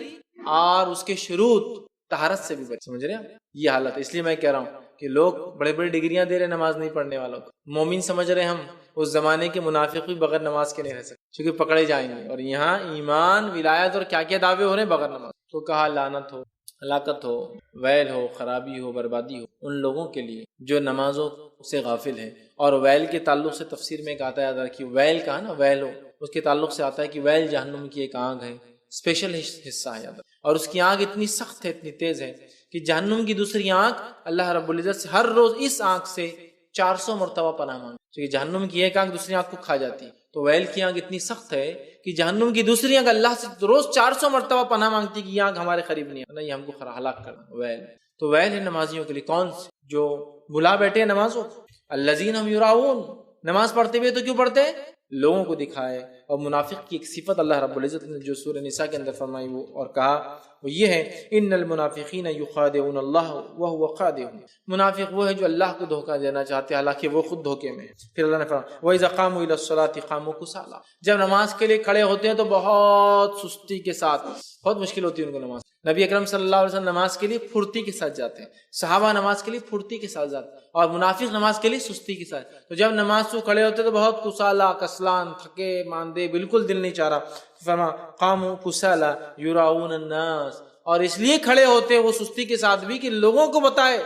اور اس کے شروط طہارت سے بھی بری. سمجھ رہے ہیں؟ یہ حالت ہے. اس لیے میں کہہ رہا ہوں کہ لوگ بڑے بڑے ڈگریاں دے رہے نماز نہیں پڑھنے والوں کو، مومن سمجھ رہے ہم. اس زمانے کے منافق بھی بغیر نماز کے نہیں رہ سکتے کیونکہ پکڑے جائیں گے. اور یہاں ایمان، ولایت اور کیا کیا دعوے ہو رہے ہیں بغیر نماز. تو کہا لعنت ہو، ہلاکت ہو، ویل ہو، خرابی ہو، بربادی ہو ان لوگوں کے لیے جو نمازوں سے غافل ہیں. اور ویل کے تعلق سے تفسیر میں کہتا ہے یاد رکھیے، ویل کہا نا، ویل ہو اس کے تعلق سے آتا ہے کہ ویل جہنم کی ایک آگ ہے، اسپیشل حصہ ہے یاد. اور اس کی آگ اتنی سخت ہے، اتنی تیز ہے کہ جہنم کی دوسری آنکھ اللہ رب العزت سے ہر روز اس آنکھ سے 400 مرتبہ پناہ مانگتی، کیونکہ جہنم کی ایک آنکھ دوسری آنکھ کو کھا جاتی ہے. تو ویل کی آنکھ اتنی سخت ہے کہ جہنم کی دوسری آنکھ اللہ سے روز 400 مرتبہ پناہ مانگتی کہ یہ آنکھ ہمارے قریب نہیں ہے، یہ ہم کو ہلاک کرنا. ویل تو ویل ہے نمازیوں کے لیے. کون جو بلا بیٹھے نمازوں، الذین هم یراؤون، نماز پڑھتے ہوئے تو کیوں پڑھتے ہیں؟ لوگوں کو دکھائے. اور منافق کی ایک صفت اللہ رب العزت نے جو سورہ نساء کے اندر فرمائی وہ اور کہا وہ یہ ہے، ان المنافقین یخادعون اللہ وهو خادعهم، منافق وہ ہے جو اللہ کو دھوکہ دینا چاہتے ہیں حالانکہ وہ خود دھوکے میں. پھر اللہ نے فرمایا وَإِذَا قَامُوا إِلَى الصَّلَاةِ قَامُوا كُسَالَىٰ، جب نماز کے لیے کھڑے ہوتے ہیں تو بہت سستی کے ساتھ، بہت مشکل ہوتی ہے ان کو نماز. نبی اکرم صلی اللہ علیہ وسلم نماز کے لیے پھرتی کے ساتھ جاتے ہیں، صحابہ نماز کے لیے پھرتی کے ساتھ جاتے ہیں، اور منافق نماز کے لیے سستی کے ساتھ. تو جب نماز سے کھڑے ہوتے تو بہت کسالہ، کسلان، تھکے ماندے، بالکل دل نہیں چاہ رہا. فرما قاموا کسالى یراؤون الناس، اور اس لیے کھڑے ہوتے وہ سستی کے ساتھ بھی کہ لوگوں کو بتائے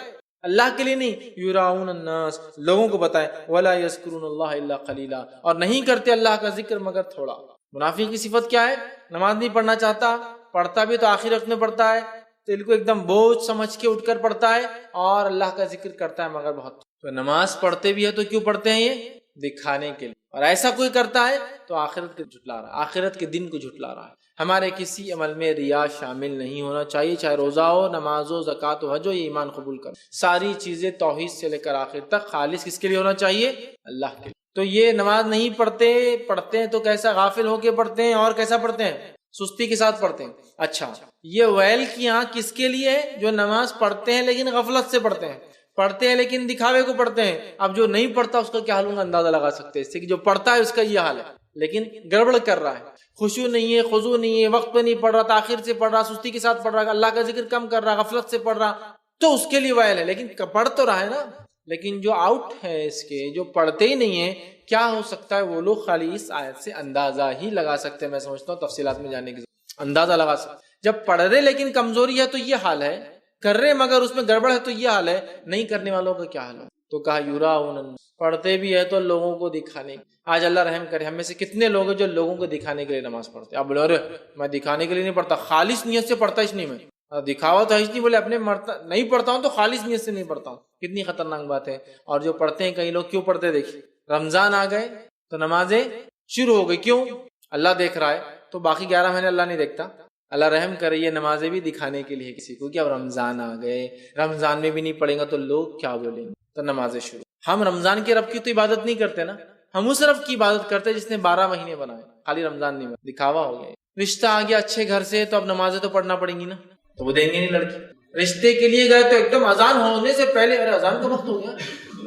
اللہ کے لیے نہیں. یراؤن الناس، لوگوں کو بتائیں. ولا یذکرون اللہ الا قلیلا، اور نہیں کرتے اللہ کا ذکر مگر تھوڑا. منافق کی صفت کیا ہے؟ نماز نہیں پڑھنا چاہتا، پڑھتا بھی تو آخر وقت میں پڑھتا ہے، دل کو ایک دم بوجھ سمجھ کے اٹھ کر پڑھتا ہے، اور اللہ کا ذکر کرتا ہے مگر بہت. تو نماز پڑھتے بھی ہے تو کیوں پڑھتے ہیں؟ یہ دکھانے کے لیے. اور ایسا کوئی کرتا ہے تو آخرت کو جھٹلا رہا ہے، آخرت کے دن کو جھٹلا رہا ہے. ہمارے کسی عمل میں ریا شامل نہیں ہونا چاہیے، چاہے روزہ ہو، نماز ہو، زکوٰۃ ہو، حج ہو. یہ ایمان قبول کر، ساری چیزیں توحید سے لے کر آخر تک خالص کس کے لیے ہونا چاہیے؟ اللہ کے لیے. تو یہ نماز نہیں پڑھتے ہیں تو کیسا غافل ہو کے پڑھتے ہیں، اور کیسا پڑھتے ہیں؟ سستی کے ساتھ پڑھتے ہیں. اچھا، یہ ویل کی آنکھ کس کے لیے ہے؟ جو نماز پڑھتے ہیں لیکن غفلت سے پڑھتے ہیں، پڑھتے ہیں لیکن دکھاوے کو پڑھتے ہیں. اب جو نہیں پڑھتا اس کا کیا حال ہوگا اندازہ لگا سکتے ہیں اس سے کہ جو پڑھتا ہے اس کا یہ حال ہے، لیکن گڑبڑ کر رہا ہے، خشوع نہیں ہے، خضوع نہیں ہے، وقت پہ نہیں پڑھ رہا، تاخیر سے پڑھ رہا، سستی کے ساتھ پڑھ رہا، اللہ کا ذکر کم کر رہا، غفلت سے پڑھ رہا، تو اس کے لیے ویل ہے. لیکن پڑھ تو رہا ہے نا. لیکن جو آؤٹ ہے اس کے، جو پڑھتے ہی نہیں ہیں، کیا ہو سکتا ہے؟ وہ لوگ خالی اس آیت سے اندازہ ہی لگا سکتے ہیں. میں سمجھتا ہوں تفصیلات میں جانے کی اندازہ لگا سکتے. جب پڑھ رہے لیکن کمزوری ہے تو یہ حال ہے، کر رہے مگر اس میں گڑبڑ ہے تو یہ حال ہے. نہیں کرنے والوں کا کیا حال ہے؟ تو کہا یراؤن، پڑھتے بھی ہے تو لوگوں کو دکھانے. آج اللہ رحم کرے، ہم میں سے کتنے لوگ ہیں جو لوگوں کو دکھانے کے لیے نماز پڑھتے ہیں. آپ بولے ارے میں دکھانے کے لیے نہیں پڑھتا، خالص نیت سے پڑھتا اس نہیں، میں دکھاوا تو ہے نہیں، بولے اپنے نہیں پڑھتا ہوں تو خالص نیت سے نہیں پڑھتا ہوں. کتنی خطرناک بات ہے. اور جو پڑھتے ہیں، کئی لوگ کیوں پڑھتے دیکھیے، رمضان آ گئے تو نمازیں شروع ہو گئی. کیوں؟ اللہ دیکھ رہا ہے تو باقی 11 مہینے اللہ نہیں دیکھتا. اللہ رحم کرے، یہ نمازیں بھی دکھانے کے لیے کسی کو کہ اب رمضان آ گئے، رمضان میں بھی نہیں پڑھیں گا تو لوگ کیا بولیں گے، تو نمازیں شروع. ہم رمضان کے رب کی تو عبادت نہیں کرتے نا، ہم اس رب کی عبادت کرتے جس نے 12 مہینے بنائے، خالی رمضان نہیں بنا. دکھاوا ہو گیا. رشتہ آ گیا اچھے گھر سے تو اب نمازیں تو پڑھنا پڑیں گی نا، تو وہ دیں گے نہیں لڑکی. رشتے کے لیے گئے تو ایک دم اذان ہونے سے پہلے ارے اذان کا وقت ہو گیا،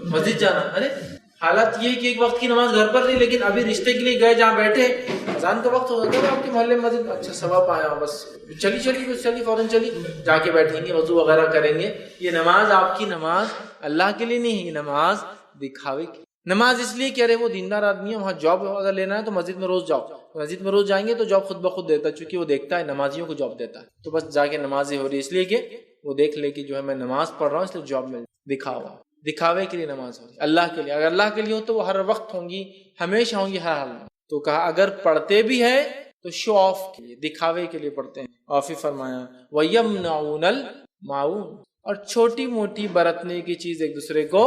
مسجد جانا. ارے حالت یہ کہ ایک وقت کی نماز گھر پر نہیں، لیکن ابھی رشتے کے لیے گئے جہاں بیٹھے اذان کا وقت ہو گیا. آپ کے محلے میں مسجد، اچھا ثواب آیا، بس چلی فوراً چلی جا کے بیٹھیں گے، وضو وغیرہ کریں گے. یہ نماز آپ کی نماز اللہ کے لیے نہیں ہے، یہ نماز دکھاوے کی نماز. اس لیے کہ ارے وہ دیندار آدمی ہے، وہاں جاب اگر لینا ہے تو مسجد میں روز جاؤ. مسجد میں روز جائیں گے تو جاب خود بخود دیتا ہے، چونکہ وہ دیکھتا ہے نمازیوں کو جاب دیتا ہے، تو بس جا کے نمازیں ہو رہی ہے اس لیے کہ وہ دیکھ لے کہ جو ہے میں نماز پڑھ رہا ہوں اس لیے جاب مل. دکھاوے کے لیے نماز ہو رہی ہے، اللہ کے لیے. اگر اللہ کے لیے ہو تو وہ ہر وقت ہوں گی، ہمیشہ ہوں گی، ہر حال میں. تو کہا اگر پڑھتے بھی ہے تو شو آف کے لیے، دکھاوے کے لیے پڑھتے ہیں. اور پھر فرمایا وَيَمْنَعُونَ الْمَاعُونَ، اور چھوٹی موٹی برتنے کی چیز ایک دوسرے کو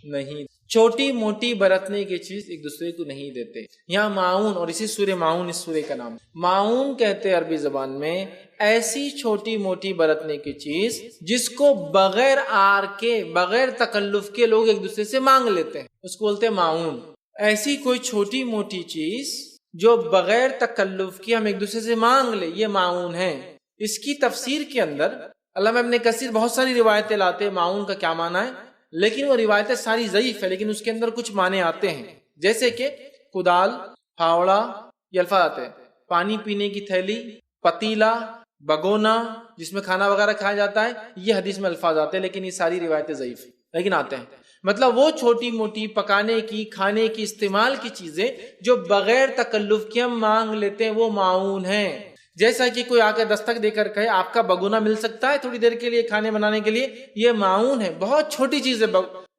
نہیں، چھوٹی موٹی برتنے کی چیز ایک دوسرے کو نہیں دیتے. یہاں معاون، اور اسی سورہ معاون اس سورہ کا نام. معاون کہتے ہیں عربی زبان میں ایسی چھوٹی موٹی برتنے کی چیز جس کو بغیر آر کے، بغیر تکلف کے لوگ ایک دوسرے سے مانگ لیتے ہیں، اس کو بولتے ہیں معاون. ایسی کوئی چھوٹی موٹی چیز جو بغیر تکلف کی ہم ایک دوسرے سے مانگ لیں، یہ معاون ہے. اس کی تفسیر کے اندر علامہ ابن کثیر بہت ساری روایتیں لاتے ہیں معاون کا کیا معنی ہے، لیکن وہ روایتیں ساری ضعیف ہے، لیکن اس کے اندر کچھ معنی آتے ہیں. جیسے کہ کدال، پھاوڑا، یہ الفاظ آتے ہیں. پانی پینے کی تھیلی، پتیلا، بگونا جس میں کھانا وغیرہ کھایا جاتا ہے، یہ حدیث میں الفاظ آتے ہیں، لیکن یہ ساری روایتیں ضعیف ہیں، لیکن آتے ہیں. مطلب وہ چھوٹی موٹی پکانے کی، کھانے کی، استعمال کی چیزیں جو بغیر تکلف کے ہم مانگ لیتے ہیں، وہ معاون ہیں. جیسا کہ کوئی آ کے دستک دے کر کہے آپ کا بگونا مل سکتا ہے تھوڑی دیر کے لیے کھانے بنانے کے لیے، یہ معاون ہے. بہت چھوٹی چیز ہے،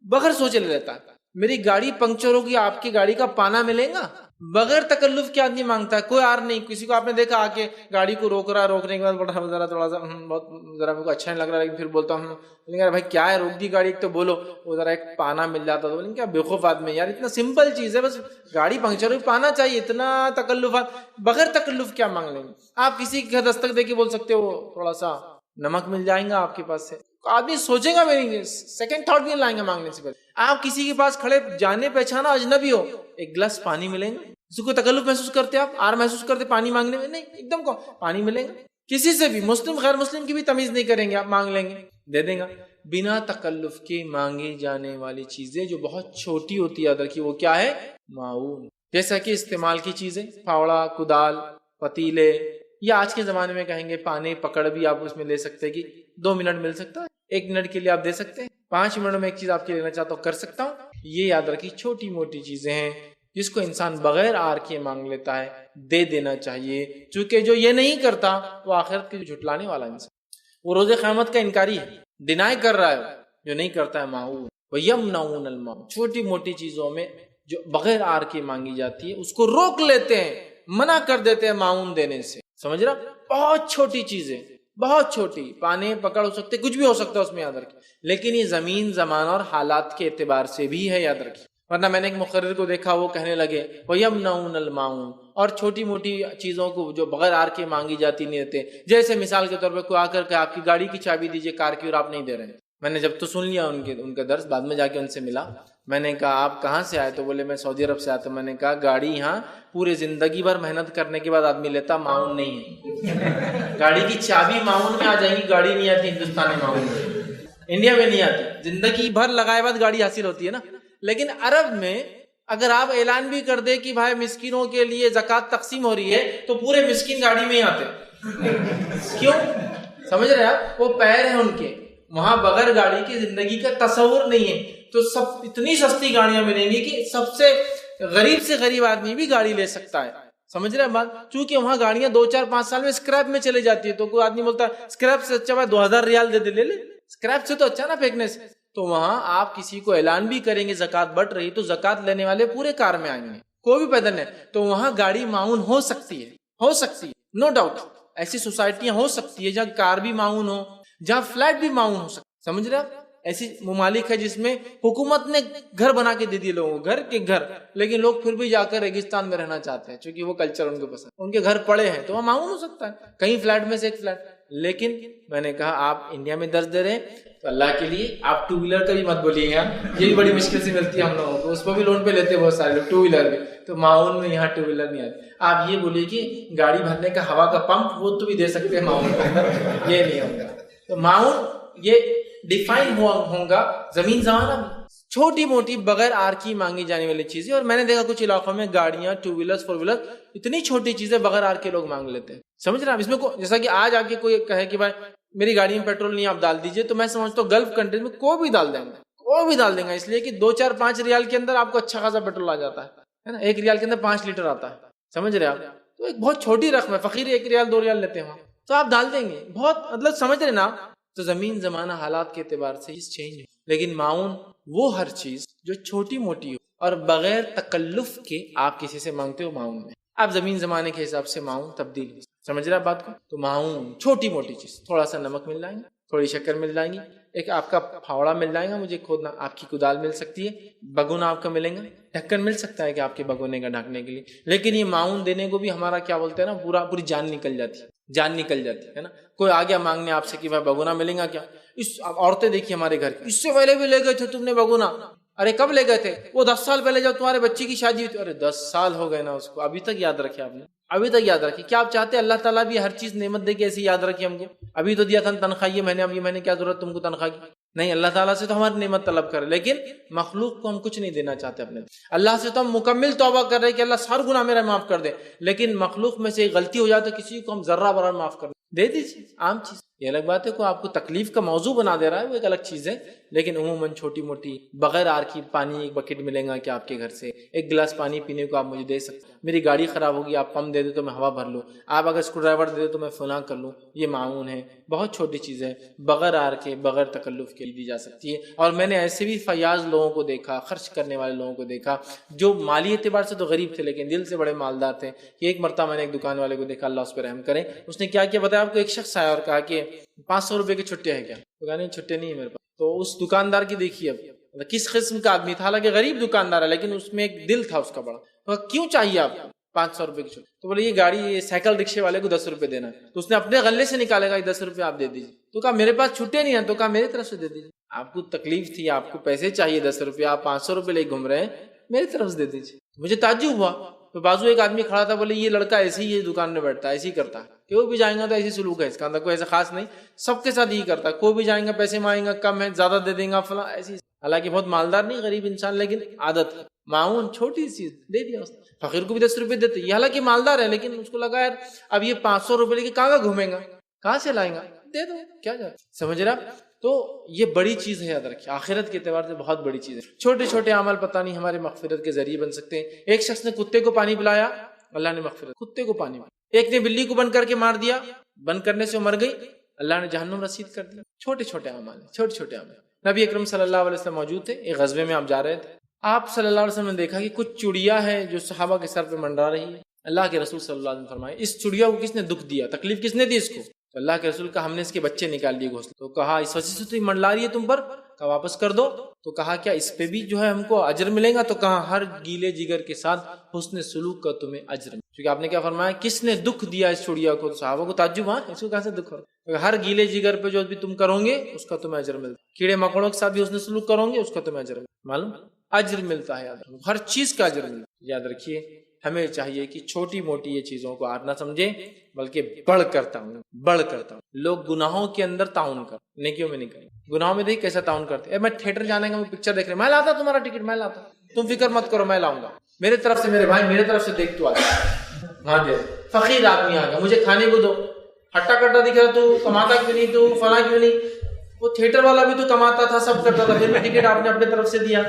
بغیر سوچے لے لیتا ہے. میری گاڑی پنکچر ہوگی، آپ کی گاڑی کا پانا ملے گا؟ بغیر تکلف کے آدمی مانگتا ہے، کوئی آر نہیں. کسی کو آپ نے دیکھا آ کے گاڑی کو روک رہا، روکنے کے بعد بول رہا ذرا تھوڑا سا بہت ذرا میرے کو اچھا نہیں لگ رہا، لیکن پھر بولتا ہوں لیکن بھائی کیا ہے، روک دی گاڑی، ایک تو بولو وہ ذرا ایک پانا مل جاتا تو بولیں کیا بیوقوف آدمی یار، اتنا سمپل چیز ہے، بس گاڑی پنکچر ہوئی پانا چاہیے، اتنا تکلفات بغیر تکلف کیا مانگ لیں گے. آپ کسی کے دستک دے کے بول سکتے ہو تھوڑا سا نمک مل جائیں گا آپ کے پاس سے، آدمی سوچے گا میری سیکنڈ تھاٹ بھی لائیں گے مانگنے سے پہلے. آپ کسی کے پاس کھڑے جانے پہچانا اجنبی ہو، ایک گلاس پانی ملے گا، اس کو تکلف محسوس کرتے آپ، آر محسوس کرتے پانی مانگنے میں؟ نہیں، ایک دم کو پانی ملے گا. کسی سے بھی مسلم غیر مسلم کی بھی تمیز نہیں کریں گے، آپ مانگ لیں گے، دے دیں گا. بنا تکلف کے مانگی جانے والی چیزیں جو بہت چھوٹی ہوتی ہے یاد رکھیے وہ کیا ہے؟ معاون. جیسا کہ استعمال کی چیزیں، پھاوڑا، کدال، پتیلے، یا آج کے زمانے میں کہیں گے پانی پکڑ بھی آپ اس میں لے سکتے ہیں کہ 2 منٹ مل سکتا ہے، 1 منٹ کے لیے آپ دے سکتے ہیں، 5 منٹ میں ایک چیز آپ کے لینا چاہتا ہوں کر سکتا ہوں. یہ یاد رکھیے چھوٹی موٹی چیزیں ہیں جس کو انسان بغیر آر کے مانگ لیتا ہے، دے دینا چاہیے. چونکہ جو یہ نہیں کرتا وہ آخرت کے جھٹلانے والا انسان، وہ روز قیامت کا انکاری ہے، ڈینائی کر رہا ہے. جو نہیں کرتا ہے معون. وَيَمْنَعُونَ الْمَاعُونَ, چھوٹی موٹی چیزوں میں جو بغیر آر کے مانگی جاتی ہے اس کو روک لیتے ہیں, منع کر دیتے ہیں معاون دینے سے. سمجھ رہا؟ بہت چھوٹی چیزیں, بہت چھوٹی, پانے پکڑ ہو سکتے, کچھ بھی ہو سکتا ہے اس میں, یاد رکھیں. لیکن یہ زمین زمان اور حالات کے اعتبار سے بھی ہے, یاد رکھیں. ورنہ میں نے ایک مقرر کو دیکھا, وہ کہنے لگے وَيَمْنَعُونَ الْمَاعُونَ, اور چھوٹی موٹی چیزوں کو جو بغیر آر کے مانگی جاتی نہیں دیتے. جیسے مثال کے طور پہ کوئی آ کر کہ آپ کی گاڑی کی چابی دیجیے کار کی, اور آپ نہیں دے رہے ہیں. میں نے جب تو سن لیا ان کا درس, بعد میں جا کے ان سے ملا, میں نے کہا آپ کہاں سے آئے؟ تو بولے میں سعودی عرب سے آیا. تو میں نے کہا گاڑی یہاں پورے زندگی بھر محنت کرنے کے بعد آدمی لیتا, معاون نہیں ہے. گاڑی کی چابی معاون میں آ جائے گی, گاڑی نہیں آتی ہندوستان میں, معاون میں انڈیا میں نہیں آتی. زندگی بھر لگائے بعد گاڑی حاصل ہوتی ہے نا. لیکن عرب میں اگر آپ اعلان بھی کر دے کہ بھائی مسکینوں کے لیے زکوٰۃ تقسیم ہو رہی ہے, تو پورے مسکین گاڑی میں ہی آتے. کیوں؟ سمجھ رہے آپ, وہ پیر ہیں ان کے, وہاں بغیر گاڑی کی زندگی کا تصور نہیں ہے. تو سب اتنی سستی گاڑیاں ملیں گی کہ سب سے غریب آدمی بھی گاڑی لے سکتا ہے. سمجھ رہے ہیں بات؟ چونکہ وہاں گاڑیاں 2-4-5 سال میں اسکریپ میں چلے جاتی ہے. تو کوئی آدمی بولتا ہے اسکریپ سے اچھا 2000 ریال دے دے, لے لے, اسکریپ سے تو اچھا نا پھینکنے سے. تو وہاں آپ کسی کو اعلان بھی کریں گے زکوٰۃ بٹ رہی, تو زکوٰۃ لینے والے پورے کار میں آئیں گے, کوئی بھی پیدل نہیں. تو وہاں گاڑی معاون ہو سکتی ہے, نو ڈاؤٹ. ایسی سوسائٹیاں ہو سکتی ہے جہاں کار بھی معاون ہو, جہاں فلیٹ بھی معاون ہو سکتا. سمجھ رہے آپ؟ ایسی ممالک ہے جس میں حکومت نے گھر بنا کے دے دیے لوگوں کو, گھر کے گھر, لیکن لوگ پھر بھی جا کر ریگستان میں رہنا چاہتے ہیں, چونکہ وہ کلچر ان کو پسند, ان کے گھر پڑے ہیں, تو وہاں معاون ہو سکتا ہے کہیں فلیٹ میں سے ایک فلیٹ. لیکن میں نے کہا آپ انڈیا میں درس دے رہے ہیں, تو اللہ کے لیے آپ 2 ویلر کا بھی مت بولیے گا, یہ بھی بڑی مشکل سے ملتی ہے ہم لوگوں کو, اس کو بھی لون پہ لیتے بہت سارے لوگ 2 ویلر بھی. تو معاون میں یہاں 2 ویلر نہیں آتی. آپ یہ بولیے کہ گاڑی بھرنے کا ہوا کا پمپ, وہ تو بھی دے سکتے ہیں معاون کے اندر, یہ نہیں ہوگا. تو معاون یہ ڈیفائن ہوگا زمین زمان چھوٹی موٹی بغیر آر کی مانگی جانے والی چیزیں. اور میں نے دیکھا کچھ علاقوں میں گاڑیاں 2 ویلر 4 ویلر اتنی چھوٹی چیزیں بغیر آر کے لوگ مانگ لیتے ہیں. سمجھ رہے ہیں؟ اس میں جیسا کہ آج آ کے کوئی کہے کہ بھائی میری گاڑی میں پیٹرول نہیں, آپ ڈال دیجئے, تو میں سمجھتا ہوں گلف کنٹریز میں کوئی بھی ڈال دیں گے, اس لیے کہ 2-4-5 ریال کے اندر آپ کو اچھا خاصا پیٹرول آ جاتا ہے نا. 1 ریال کے اندر 5 لیٹر آتا ہے. سمجھ رہے آپ؟ تو ایک بہت چھوٹی رقم ہے. فقیر 1 ریال 2 ریال لیتے ہیں, تو آپ ڈال دیں گے بہت, مطلب سمجھ رہے نا. تو زمین زمانہ حالات کے اعتبار سے چیز چینج ہے. لیکن معاون وہ ہر چیز جو چھوٹی موٹی ہو اور بغیر تکلف کے آپ کسی سے مانگتے ہو, معاون میں آپ زمین زمانے کے حساب سے معاون تبدیل ہو. سمجھ رہے آپ بات کو؟ تو معاون چھوٹی موٹی چیز, تھوڑا سا نمک مل جائیں گے, تھوڑی شکر مل جائیں گی, ایک آپ کا پھاوڑا مل جائے گا, مجھے کھودنا, آپ کی کدال مل سکتی ہے, بگونا آپ کا ملیں گا, ڈھکن مل سکتا ہے کہ آپ کے بگونے کا ڈھکنے کے لیے. لیکن یہ معاون دینے کو بھی ہمارا کیا بولتے ہیں نا, پوری جان نکل جاتی ہے نا. کوئی آ گیا مانگنے آپ سے کہ بھائی بگونا ملیں گا کیا؟ عورتیں دیکھیے ہمارے گھر کی, اس سے پہلے بھی لے گئے تھے تم نے بگونا, ارے کب لے گئے تھے؟ وہ 10 سال پہلے جب تمہارے بچی کی شادی ہوئی تھی. ارے 10 سال ہو گئے نا اس کو, ابھی تک یاد رکھے آپ نے, ابھی تک یاد رکھے. کیا آپ چاہتے ہیں اللہ تعالیٰ بھی ہر چیز نعمت دے کے ایسی یاد رکھے ہم کو؟ ابھی تو دیا تھا تنخواہ یہ مہینے, اب یہ مہینے کیا ضرورت تم کو تنخواہ کی؟ نہیں, اللہ تعالیٰ سے تو ہماری نعمت طلب کرے, لیکن مخلوق کو ہم کچھ نہیں دینا چاہتے اپنے. اللہ سے تو ہم مکمل توبہ کر رہے کہ اللہ سارے گناہ میرا معاف کر دے, لیکن مخلوق میں سے ایک غلطی ہو جائے تو کسی کو ہم ذرہ برابر معاف کر دے دیجیے, عام چیز. یہ الگ بات ہے, کو آپ کو تکلیف کا موضوع بنا دے رہا ہے, وہ ایک الگ چیز ہے. لیکن عموماً چھوٹی موٹی بغیر آر کی پانی, 1 بکٹ ملے گا کہ آپ کے گھر سے 1 گلاس پانی پینے کو آپ مجھے دے سکتے. میری گاڑی خراب ہوگی, آپ پمپ دے دے تو میں ہوا بھر لوں, آپ اگر اسکرو ڈرائیور دے دے تو میں فلاں کر لوں. یہ معاون ہے, بہت چھوٹی چیز ہے, بغیر آر کے بغیر تکلف کے دی جا سکتی ہے. اور میں نے ایسے بھی فیاض لوگوں کو دیکھا, خرچ کرنے والے لوگوں کو دیکھا, جو مالی اعتبار سے تو غریب تھے لیکن دل سے بڑے مالدار تھے. کہ ایک مرتبہ میں نے ایک دکان والے کو دیکھا, اللہ اس پہ رحم کرے, اس نے کیا کیا بتایا آپ کو. ایک شخص آیا اور کہا کہ 500 روپے کی چھٹے ہیں کیا؟ تو کہا نہیں, چھٹے نہیں ہے میرے پاس. تو اس دکاندار کی دیکھیے اب کس قسم کا آدمی تھا, حالانکہ غریب دکاندار ہے لیکن اس میں ایک دل تھا اس کا بڑا. تو کیوں چاہیے آپ 500 روپے کی چھٹی؟ تو بولے یہ گاڑی, یہ سائیکل رکشے والے کو 10 روپے دینا ہے. تو اس نے اپنے غلے سے نکالے گا, 10 روپے آپ دے دیجیے. تو کہا میرے پاس چھٹے نہیں ہیں. تو کہا میری طرف سے دے دیجیے, آپ کو تکلیف تھی, آپ کو پیسے چاہیے 10 روپے, آپ 500 روپے لے گھوم رہے ہیں, میری طرف سے دے دیجیے. مجھے تعجب ہوا. تو بازو ایک آدمی کھڑا تھا, بولے یہ لڑکا ایسے ہی دکان میں بیٹھتا ہے, ایسے ہی کرتا ہے, کہ وہ بھی جائیں گا تو ایسی سلوک ہے اس کا, اندر کوئی ایسا خاص نہیں, سب کے ساتھ یہی کرتا ہے. کوئی بھی جائیں گا پیسے مانگیں گا, کم ہے زیادہ دے دیں گا فلاں, ایسی. حالانکہ بہت مالدار نہیں, غریب انسان, لیکن عادت ہے. معاون چھوٹی چیز دے دیا اس نے, فقیر کو بھی 10 روپے دیتے. یہ حالانکہ مالدار ہے لیکن اس کو لگا یار اب یہ 500 روپے لے کے کہاں گھومیں گا, کہاں سے لائیں گا, دے دو, کیا جائے. سمجھ رہا؟ تو یہ بڑی چیز ہے, یاد رکھیے, آخرت کے اعتبار سے بہت بڑی چیز ہے. چھوٹے چھوٹے عمل پتہ نہیں ہمارے مغفرت کے ذریعے بن سکتے ہیں. ایک شخص نے کتے کو پانی پلایا, اللہ نے مغفرت, کتے کو پانی پلایا. ایک نے بلی کو بند کر کے مار دیا, بند کرنے سے مر گئی, اللہ نے جہنم رسید کر دیا. چھوٹے چھوٹے عمل, چھوٹے چھوٹے عمل. نبی اکرم صلی اللہ علیہ وسلم موجود تھے، ایک غزوے میں آپ جا رہے تھے، آپ صلی اللہ علیہ وسلم نے دیکھا کہ کچھ چڑیا ہے جو صحابہ کے سر پہ منڈرا رہی ہے۔ اللہ کے رسول صلی اللہ علیہ وسلم فرمائے اس چڑیا کو کس نے دکھ دیا، تکلیف کس نے دی اس کو؟ تو اللہ کے رسول کہا ہم نے اس کے بچے نکال لیے گھونسلے، تو کہا اس وجہ سے تو یہ منڈلا رہی ہے تم پر، کہا واپس کر دو، تو کہا کیا اس پہ بھی جو ہے ہم کو اجر ملے گا؟ تو کہا ہر گیلے جگر کے ساتھ حسن سلوک کا تمہیں اجر ملے، کیونکہ آپ نے کیا فرمایا کس نے دکھ دیا اس چڑیا کو؟ تو صحابہ کو تعجب، ہاں اس کو کہاں سے دکھ ہو؟ ہر گیلے جگر پہ جو بھی تم کرو گے اس کا تمہیں اجر ملتا ہے، کیڑے مکوڑوں کے ساتھ بھی حسن سلوک کرو گے اس کا تمہیں اجر ملتا ہے، معلوم اجر ملتا ہے، یاد رکھو ہر چیز کا اجر ملتا ہے۔ یاد رکھیے ہمیں چاہیے کہ چھوٹی موٹی یہ چیزوں کو آپ نہ سمجھیں بلکہ بڑھ کرتا ہوں لوگ گناہوں کے اندر تعاون کر، نیکیوں میں نہیں کریں۔ گناہوں میں دیکھ کیسا تعاون کرتے، میں تھیٹر جانے کا میں پکچر دیکھ رہے میں لاتا تمہارا ٹکٹ، میں لاتا، تم فکر مت کرو میں لاؤں گا، میرے طرف سے میرے بھائی میرے طرف سے دیکھ تو آ جائے، ہاں دے فقیر آدمی آ گیا مجھے کھانے کو دو، ہٹا کٹا دکھ رہا تو کماتا کیوں نہیں، تو فلاں کیوں نہیں، وہ تھیٹر والا بھی تو کماتا تھا سب کرتا تھا، پھر بھی ٹکٹ آپ نے اپنے طرف سے دیا،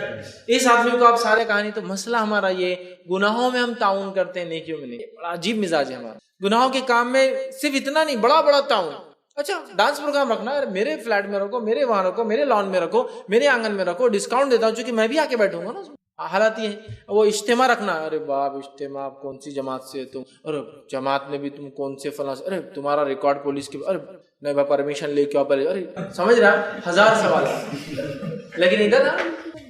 اس آدمی کو آپ سارے کہانی۔ تو مسئلہ ہمارا یہ گناہوں میں ہم تعاون کرتے ہیں نیکیوں میں نہیں، بڑا عجیب مزاج ہے ہمارا، گناہوں کے کام میں صرف اتنا نہیں بڑا بڑا تعاون، اچھا ڈانس پروگرام رکھنا ہے میرے فلیٹ میں رکھو، میرے وہاں رکھو، میرے لان میں رکھو، میرے آنگن میں رکھو، ڈسکاؤنٹ دیتا ہوں چونکہ میں بھی آ کے بیٹھوں گا نا۔ حالات یہ ہے وہ اجتماع رکھنا، ارے باپ اجتماع کون سی جماعت سے تم، ارے جماعت میں بھی تم کون سے فلاں سے، ارے تمہارا ریکارڈ پولیس کے، ارے نہیں بھائی پرمیشن لے کے آؤ پہلے، ارے سمجھ رہا ہزار سوال، لیکن ادھر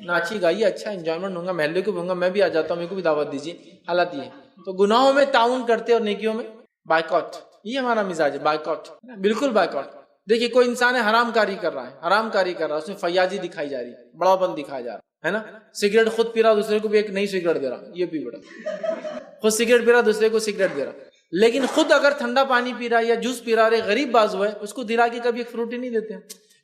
ناچی گائی اچھا انجوائمنٹ ہوں گا، محلے کو بھی ہوں گا، میں بھی آ جاتا ہوں، میرے کو بھی دعوت دیجیے۔ حالات یہ ہے تو گناہوں میں تعاون کرتے اور نیکیوں میں بائیکاٹ، یہ ہمارا مزاج ہے، بائیکاٹ بالکل بائیکاٹ۔ دیکھیے کوئی انسان ہے حرام کاری کر رہا ہے، حرام کاری کر رہا ہے، اس میں فیاضی دکھائی جا رہی ہے، بڑا پن دکھایا جا رہا ہے نا، سگریٹ خود پی رہا دوسرے کو بھی ایک نئی سگریٹ دے رہا، یہ بھی بڑا، خود سگریٹ پی رہا دوسرے کو سگریٹ دے رہا، لیکن خود اگر ٹھنڈا پانی پی رہا ہے یا جوس پی رہا ہے، غریب بازو ہے اس کو دلا کے کبھی ایک فروٹی نہیں دیتے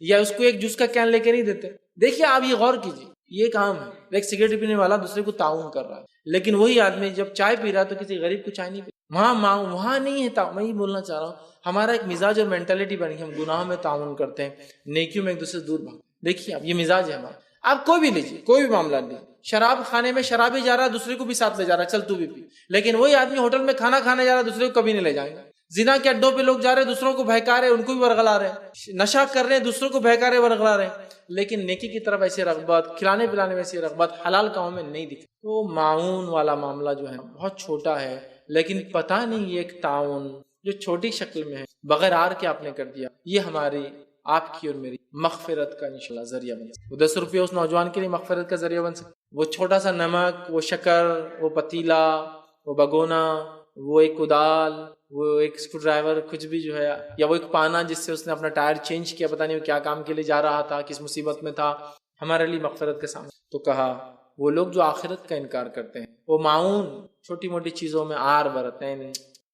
یا اس کو ایک جوس کا کین لے کے نہیں دیتے۔ دیکھیے آپ یہ غور کیجیے، یہ کام ہے ایک سگریٹ پینے والا دوسرے کو تعاون کر رہا ہے، لیکن وہی آدمی جب چائے پی رہا ہے تو کسی غریب کو چائے نہیں پی، وہاں نہیں ہے۔ میں یہ بولنا چاہ رہا ہوں ہمارا ایک مزاج اور مینٹلٹی بنی ہے، ہم گناہوں میں تعاون کرتے ہیں، نیکیوں میں ایک دوسرے سے دور بھاگتے۔ دیکھیے آپ یہ مزاج ہے ہمارا، آپ کوئی بھی لیجیے، کوئی بھی معاملہ نہیں، شراب خانے میں شرابی جا رہا ہے دوسرے کو بھی ساتھ لے جا رہا ہے، چل تو بھی پی، لیکن وہی آدمی ہوٹل میں کھانا کھانے جا رہا ہے دوسرے کو کبھی نہیں لے جائیں گے۔ زنا کے اڈوں پہ لوگ جا رہے ہیں دوسروں کو بہکا رہے ہیں، ان کو بھی ورغلا رہے ہیں، نشہ کر رہے ہیں دوسروں کو بہکا رہے ورغلا رہے ہیں، لیکن نیکی کی طرف ایسی رغبت، کھلانے پلانے میں ایسی رغبت حلال کاموں میں نہیں دکھتی۔ تو معاون والا معاملہ جو ہے بہت چھوٹا ہے، لیکن پتہ نہیں یہ ایک تعاون جو چھوٹی شکل میں ہے بغیر آر کے آپ نے کر دیا، یہ ہماری آپ کی اور میری مغفرت کا انشاءاللہ ذریعہ بن سکتا ہے۔ وہ 10 روپے اس نوجوان کے لیے مغفرت کا ذریعہ بن سکتا ہے، وہ چھوٹا سا نمک، وہ شکر، وہ پتیلا، وہ بگونا، وہ ایک کدال، وہ ایک اسکرو ڈرائیور، کچھ بھی جو ہے، یا وہ ایک پانا جس سے اس نے اپنا ٹائر چینج کیا، پتہ نہیں وہ کیا کام کے لیے جا رہا تھا، کس مصیبت میں تھا، ہمارے لیے مغفرت کے سامنے۔ تو کہا وہ لوگ جو آخرت کا انکار کرتے ہیں، وہ معاون چھوٹی موٹی چیزوں میں آر برتتے ہیں،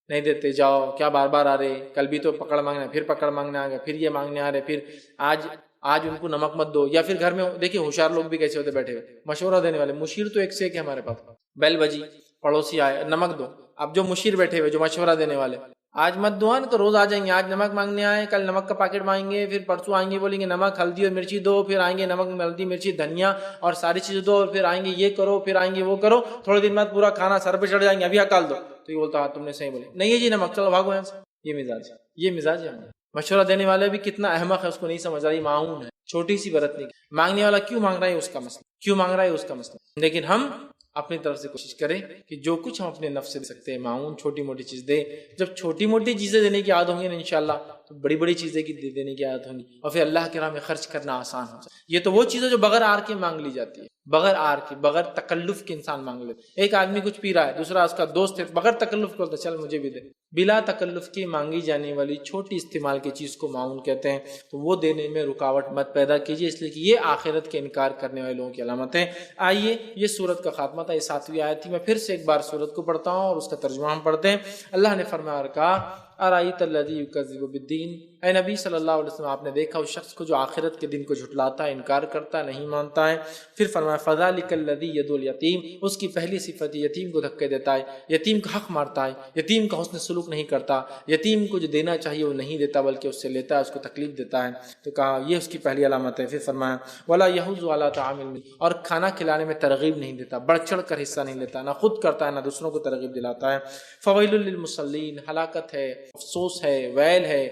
نہیں دیتے، جاؤ کیا بار بار آ رہے، کل بھی تو پکڑ مانگنا، پھر پکڑ مانگنے آ گئے، پھر یہ مانگنے آ رہے، پھر آج ان کو نمک مت دو، یا پھر گھر میں دیکھیے ہوشیار لوگ بھی کیسے ہوتے بیٹھے ہوئے مشورہ دینے والے، مشیر تو ایک سے ایک ہے ہمارے پاس، بیل بجی پڑوسی آئے نمک دو، اب جو مشیر بیٹھے ہوئے جو مشورہ دینے والے، آج مت دو تو روز آ جائیں گے، آج نمک مانگنے آئے، کل نمک کا پیکٹ مانگیں گے، پھر پرسوں آئیں گے بولیں گے نمک ہلدی اور مرچی دو، پھر آئیں گے نمک ہلدی مرچی دھنیا اور ساری چیزیں دو، اور پھر آئیں گے یہ کرو، پھر آئیں گے وہ کرو، تھوڑے دن بعد پورا کھانا سر پہ چڑھ جائیں گے، ابھی ہکال دو، تو یہ بولتا تم نے صحیح بولے، نہیں ہے جی نمک، چلو بھاگو یہاں سے۔ یہ مزاج ہے ہمارا۔ مشورہ دینے والے بھی کتنا احمق ہے اس کو نہیں سمجھ رہا، یہ معاون ہے، چھوٹی سی برت نہیں، مانگنے والا کیوں مانگ رہا ہے اس کا مسئلہ، کیوں مانگ رہا ہے اس کا مسئلہ، لیکن ہم اپنی طرف سے کوشش کریں کہ جو کچھ ہم اپنے نفس سے دے سکتے ہیں معاون چھوٹی موٹی چیز دے۔ جب چھوٹی موٹی چیزیں دینے کی عادت ہوں گی نا انشاءاللہ تو بڑی بڑی چیزیں کی دینے کی عادت ہوں گی، اور پھر اللہ کے راہ میں خرچ کرنا آسان ہو جائے۔ یہ تو وہ چیزیں جو بغیر آر کے مانگ لی جاتی ہے، بغیر آر کے، بغیر تکلف کے انسان مانگ لیتا ہے۔ ایک آدمی کچھ پی رہا ہے، دوسرا اس کا دوست ہے، بغیر تکلف کرتا چل مجھے بھی دے، بلا تکلف کی مانگی جانے والی چھوٹی استعمال کی چیز کو معاون کہتے ہیں۔ تو وہ دینے میں رکاوٹ مت پیدا کیجیے، اس لیے کہ یہ آخرت کے انکار کرنے والے لوگوں کی علامت ہے۔ آئیے یہ سورت کا خاتمہ تھا، یہ 7ویں آیت تھی، میں پھر سے ایک بار سورت کو پڑھتا ہوں اور اس کا ترجمہ ہم پڑھتے ہیں۔ اللہ نے فرمایا اور کہا ارایت الذی یکذب بالدین، اے نبی صلی اللہ علیہ وسلم آپ نے دیکھا اس شخص کو جو آخرت کے دن کو جھٹلاتا ہے، انکار کرتا ہے، نہیں مانتا ہے۔ پھر فرمایا فذلک الذی یدعو الیتیم، اس کی پہلی صفت یتیم کو دھکے دیتا ہے، یتیم کا حق مارتا ہے، یتیم کا حسن سلوک نہیں کرتا، یتیم کو جو دینا چاہیے وہ نہیں دیتا بلکہ اس سے لیتا ہے، اس کو تکلیف دیتا ہے۔ تو کہا یہ اس کی پہلی علامت ہے۔ پھر فرمایا ولا یحض علی طعام المسکین، اور کھانا کھلانے میں ترغیب نہیں دیتا، بڑھ چڑھ کر حصہ نہیں لیتا، نہ خود کرتا ہے نہ دوسروں کو ترغیب دلاتا ہے۔ فویل للمصلین، ہلاکت ہے، افسوس ہے، ویل ہے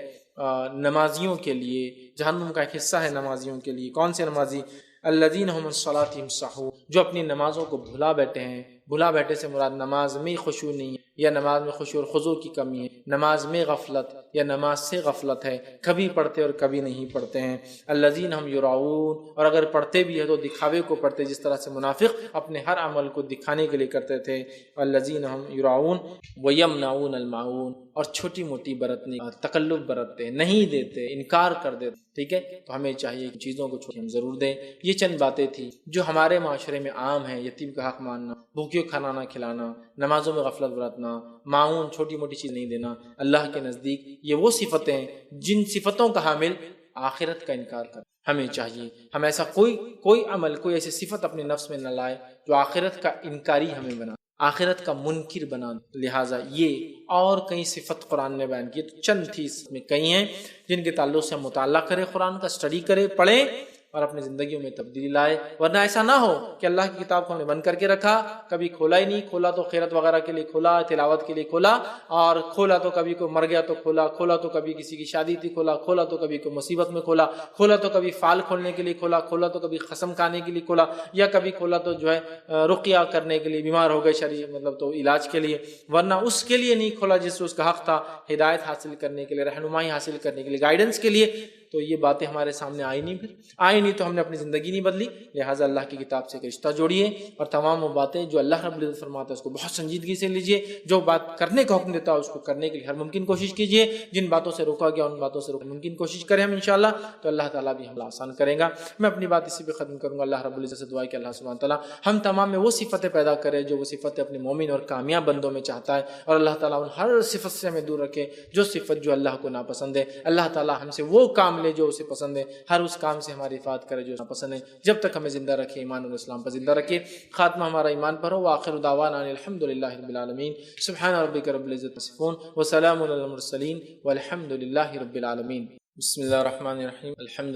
نمازیوں کے لیے جہنم کا ایک حصہ ہے نمازیوں کے لیے. کون سے نمازی؟ الذین هم عن صلاتهم ساہون، جو اپنی نمازوں کو بھلا بیٹھے ہیں. بھلا بیٹھے سے مراد نماز میں خشوع نہیں ہے یا نماز میں خشوع اور خضوع کی کمی ہے، نماز میں غفلت یا نماز سے غفلت ہے، کبھی پڑھتے اور کبھی نہیں پڑھتے ہیں. الذین هم یراؤون، اور اگر پڑھتے بھی ہے تو دکھاوے کو پڑھتے، جس طرح سے منافق اپنے ہر عمل کو دکھانے کے لیے کرتے تھے. الذین هم یراؤون ویمنعون الماعون، اور چھوٹی موٹی برتنی تکلف برتتے، نہیں دیتے، انکار کر دیتے. ٹھیک ہے، تو ہمیں چاہیے کہ چیزوں کو ہم ضرور دیں. یہ چند باتیں تھیں جو ہمارے معاشرے میں عام ہیں: یتیم کا حق ماننا، بھوکیوں کھانا نہ کھلانا، نمازوں میں غفلت برتنا، معاون چھوٹی موٹی چیز نہیں دینا. اللہ کے نزدیک یہ وہ صفتیں ہیں جن صفتوں کا حامل آخرت کا انکار کرے. ہمیں چاہیے ہم ایسا کوئی عمل، کوئی ایسی صفت اپنے نفس میں نہ لائے جو آخرت کا انکاری ہمیں بنا، آخرت کا منکر بنا. لہٰذا یہ اور کئی صفت قرآن نے بیان کی، تو چند تھی، اس میں کئی ہیں جن کے تعلق سے ہم مطالعہ کریں، قرآن کا اسٹڈی کریں، پڑھیں اور اپنی زندگیوں میں تبدیلی لائے. ورنہ ایسا نہ ہو کہ اللہ کی کتاب کو ہم نے بند کر کے رکھا، کبھی کھولا ہی نہیں. کھولا تو خیرت وغیرہ کے لیے کھولا، تلاوت کے لیے کھولا، اور کھولا تو کبھی کوئی مر گیا تو کھولا، کھولا تو کبھی کسی کی شادی تھی کھولا، کھولا تو کبھی کوئی مصیبت میں کھولا، کھولا تو کبھی فال کھولنے کے لیے کھولا، کھولا تو کبھی قسم کھانے کے لیے کھولا، یا کبھی کھولا تو جو ہے رقیہ کرنے کے لیے، بیمار ہو گئے شرعی مطلب تو علاج کے لیے. ورنہ اس کے لیے نہیں کھولا جس سے اس کا حق تھا، ہدایت حاصل کرنے کے لیے، رہنمائی حاصل کرنے کے لیے، گائیڈنس کے لیے. تو یہ باتیں ہمارے سامنے آئی نہیں، پھر آئی نہیں تو ہم نے اپنی زندگی نہیں بدلی. لہٰذا اللہ کی کتاب سے ایک رشتہ جوڑیے اور تمام وہ باتیں جو اللہ رب العزت فرماتا ہے اس کو بہت سنجیدگی سے لیجیے. جو بات کرنے کا حکم دیتا ہے اس کو کرنے کے لیے ہر ممکن کوشش کیجیے. جن باتوں سے روکا گیا ان باتوں سے ممکن کوشش کریں ہم انشاءاللہ، تو اللہ تعالیٰ بھی ہمیں آسان کرے گا. میں اپنی بات اسی پہ ختم کروں گا. اللہ رب العزت سے دعا ہے کہ اللہ سبحانہ تعالیٰ ہم تمام میں وہ صفتیں پیدا کرے جو وہ صفتیں اپنے مومن اور کامیاب بندوں میں چاہتا ہے، اور اللہ تعالیٰ ان ہر صفت سے ہمیں دور رکھے جو صفت جو اللہ کو ناپسند ہے. اللہ تعالیٰ ہم سے وہ کام لے جو اسے پسند ہے، ہر اس کام سے ہماری حفاظت کرے جو ناپسند ہے. جب تک ہمیں زندہ رکھے ایمان اور اسلام پر زندہ رکھے. خاتمہ ہمارا ایمان پر ہو. وآخر دعوانا ان الحمد للہ رب العالمین. سبحان ربک رب العزت عما یصفون وسلام علی المرسلین والحمد للہ رب العالمین. بسم اللہ الرحمن الرحیم. الحمد